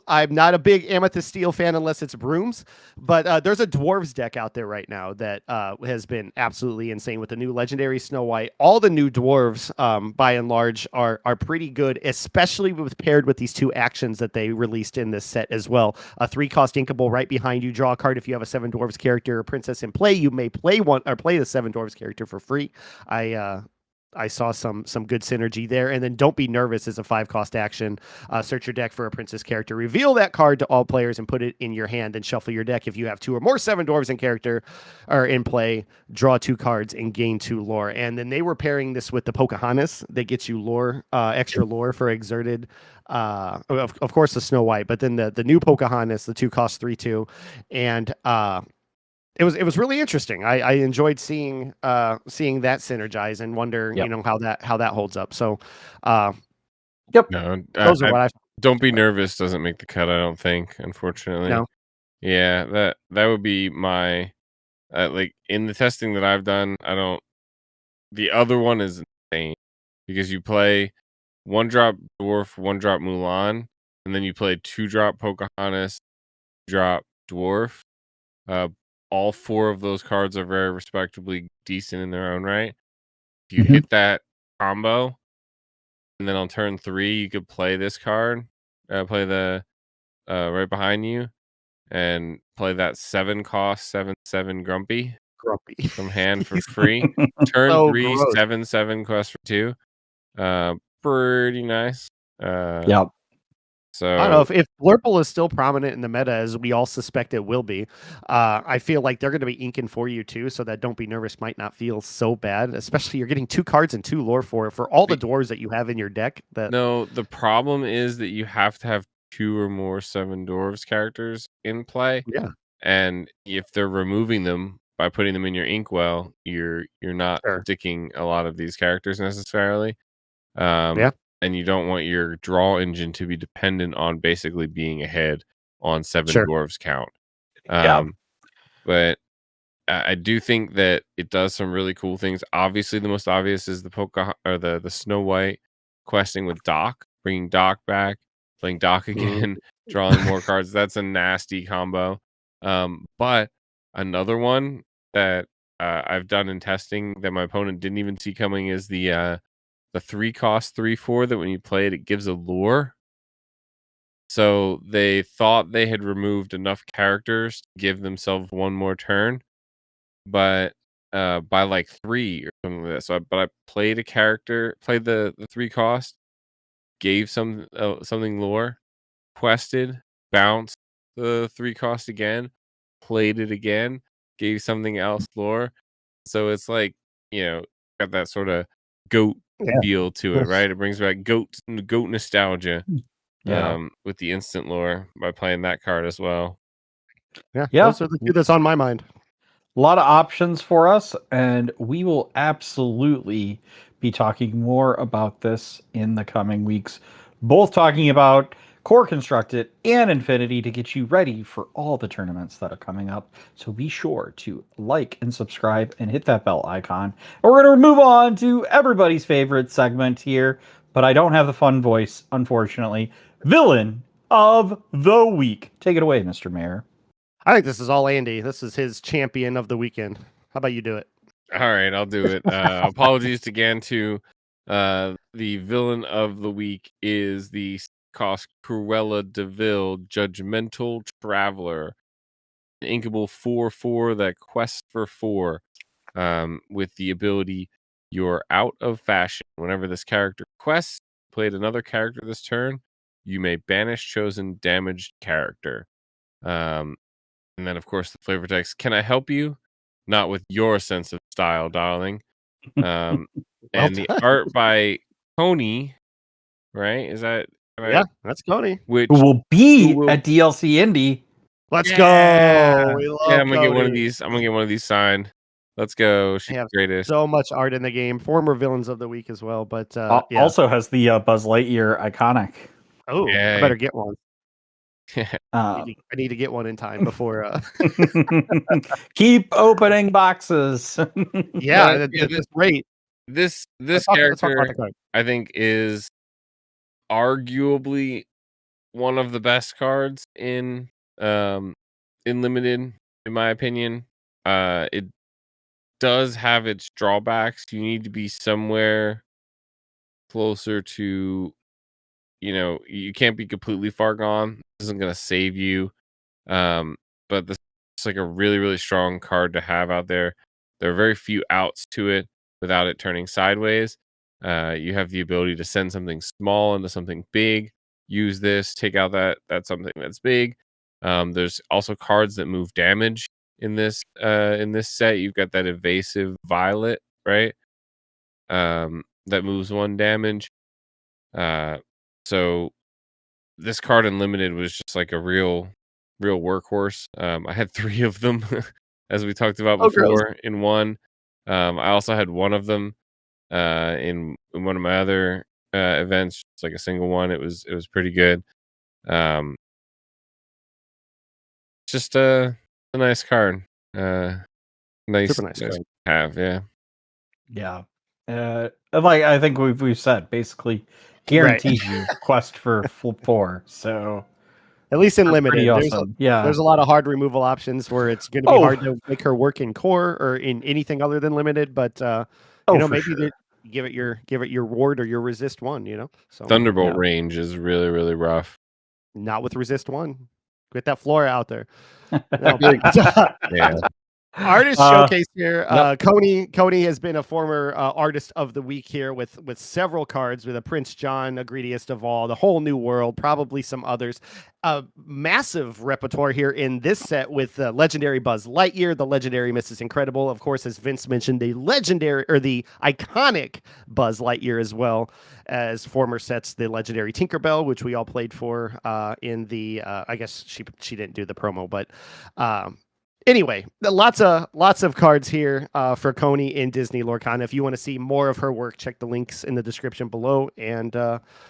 I'm not a big Amethyst Steel fan unless it's Brooms, but there's a Dwarves deck out there right now that has been absolutely insane with the new Legendary Snow White. All the new Dwarves, by and large, are pretty good, especially paired with these 2 actions that they released in this set as well. A 3-cost Inkable right behind you. Draw a card if you have a 7 Dwarves character or Princess in play. You may play one or play the 7 Dwarves character for free. I saw some good synergy there. And then Don't Be Nervous is a 5-cost action. Search your deck for a princess character. Reveal that card to all players and put it in your hand and shuffle your deck. If you have 2 or more 7 dwarves in character or in play, draw 2 cards and gain 2 lore. And then they were pairing this with the Pocahontas that gets you lore, extra lore for exerted. Of course, the Snow White, but then the new Pocahontas, the 2 cost 3/2. And it was really interesting. I enjoyed seeing that synergize and wonder, how that holds up. So, Yep. No, those are what I Don't Be Nervous doesn't make the cut, I don't think, unfortunately. No. Yeah, that would be my like in the testing that I've done, the other one is insane because you play 1-drop Dwarf, 1-drop Mulan, and then you play 2-drop Pocahontas, drop Dwarf. All 4 of those cards are very respectably decent in their own right. If you Mhm. hit that combo, and then on turn 3, you could play this card, play the right behind you, and play that 7 cost 7/7 Grumpy Grumpy. from hand for He's free. Turn so 3, gross. 7/7 quest for 2. Pretty nice. Yep. I don't know So if Blurple is still prominent in the meta as we all suspect it will be. I feel like they're going to be inking for you too, so that Don't Be Nervous might not feel so bad. Especially you're getting 2 cards and 2 lore for all the dwarves that you have in your deck. That no, the problem is that you have to have 2 or more 7 dwarves characters in play, yeah, and if they're removing them by putting them in your inkwell, you're not sure, sticking a lot of these characters necessarily. Um, yeah, and you don't want your draw engine to be dependent on basically being ahead on 7 sure. dwarves count. Yeah. But I do think that it does some really cool things. Obviously, the most obvious is the or the Snow White questing with Doc, bringing Doc back, playing Doc Mm. again, drawing more cards. That's a nasty combo. But another one that I've done in testing that my opponent didn't even see coming is the 3 cost 3/4 that when you play it, it gives a lure. So they thought they had removed enough characters to give themselves one more turn, but by like 3 or something like that. But I played a character, played the 3 cost, gave something lore, quested, bounced the 3 cost again, played it again, gave something else lore. So it's like, got that sort of goat Yeah, feel to it, right? It brings back goat nostalgia Yeah. with the instant lore by playing that card as well. yeah. Yeah. Those are the 2 that's on my mind. A lot of options for us, and we will absolutely be talking more about this in the coming weeks, both talking about core constructed and infinity to get you ready for all the tournaments that are coming up. So be sure to like and subscribe and hit that bell icon. And we're going to move on to everybody's favorite segment here, but I don't have the fun voice, unfortunately. Villain of the week. Take it away, Mr. Mayor. I think this is all Andy. This is his champion of the weekend. How about you do it? All right, I'll do it. Apologies again to the villain of the week is the cost Cruella DeVille, Judgmental Traveler, an inkable 4/4 that quests for 4, with the ability you're out of fashion. Whenever this character quests, played another character this turn, you may banish chosen damaged character. Um, and then of course the flavor text, can I help you? Not with your sense of style, darling. Um, Well and the done. art by Coney, right? Is that Yeah, right? that's Cody. Who Which will who be will at DLC Indy. Let's go. Yeah. We Yeah, love I'm gonna get one of Cody. these. I'm gonna get one of these signed. Let's go. I She's have the greatest. so much art in the game. Former villains of the week as well, but yeah. Also has the Buzz Lightyear iconic. Oh, I Yay. better get one. Uh, I need to get one in time before. keep opening boxes. Yeah, Yeah, that's great. this Let's talk about the character card. I think is arguably one of the best cards in limited, in my opinion. It does have its drawbacks. You need to be somewhere closer to, you can't be completely far gone. This isn't gonna save you. Um, but this is like a really, really strong card to have out there. There are very few outs to it without it turning sideways. You have the ability to send something small into something big. Use this, take out that's something that's big. There's also cards that move damage in this set. You've got that evasive violet, right? That moves 1 damage. Uh, so this card unlimited was just like a real workhorse. I had 3 of them, as we talked about Oh, gross. before, in one. I also had one of them in one of my other events, just like a single one. It was pretty good. Um, just a nice card. Nice, Super nice nice card. to have. Yeah. Yeah. Like I think we've said, basically guarantees you quest for full 4. So at least in that's limited, pretty awesome. Yeah. there's a lot of hard removal options where it's going to be hard to make her work in core or in anything other than limited. But maybe sure. give it your ward or your resist 1. So Thunderbolt range is really, really rough. Not with resist 1. Get that Flora out there. Yeah. Artist showcase here. Yep. Coney has been a former artist of the week here with several cards with a Prince John, a Greediest of All, the Whole New World, probably some others. Massive repertoire here in this set with legendary Buzz Lightyear, the legendary Mrs. Incredible, of course, as Vince mentioned, the legendary or the iconic Buzz Lightyear, as well as former sets, the legendary Tinkerbell, which we all played for in the. I guess she didn't do the promo, but. Anyway, lots of cards here for Coney in Disney Lorcana. If you want to see more of her work, check the links in the description below. And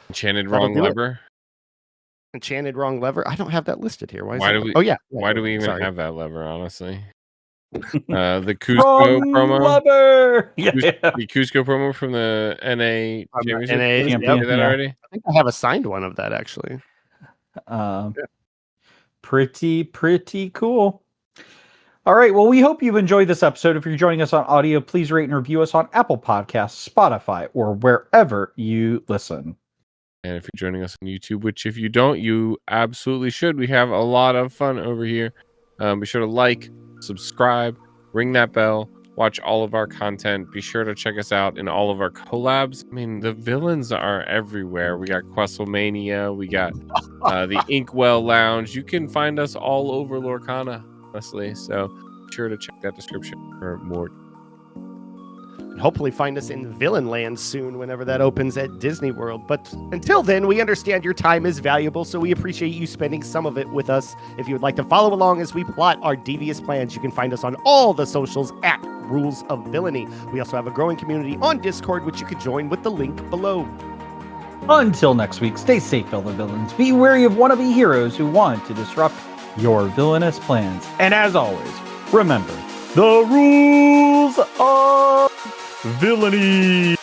Enchanted Wrong Lever. Enchanted Wrong Lever. I don't have that listed here. Why do we? Oh yeah. Why do we even have that lever? Honestly, the Cusco Wrong promo. Lever! Yeah. The Cusco promo from the NA Championship. NA, Did that already? I think I have a signed one of that actually. Pretty cool. All right. Well, we hope you've enjoyed this episode. If you're joining us on audio, please rate and review us on Apple Podcasts, Spotify, or wherever you listen. And if you're joining us on YouTube, which if you don't, you absolutely should. We have a lot of fun over here. Be sure to like, subscribe, ring that bell, watch all of our content. Be sure to check us out in all of our collabs. I mean, the villains are everywhere. We got Questlemania. We got the Inkwell Lounge. You can find us all over Lorcana. Honestly, so be sure to check that description for more. And hopefully find us in Villain Land soon whenever that opens at Disney World. But until then, we understand your time is valuable, so we appreciate you spending some of it with us. If you would like to follow along as we plot our devious plans, you can find us on all the socials at Rules of Villainy. We also have a growing community on Discord, which you can join with the link below. Until next week, stay safe, fellow villains. Be wary of wannabe heroes who want to disrupt your villainous plans. And as always, remember the rules of villainy.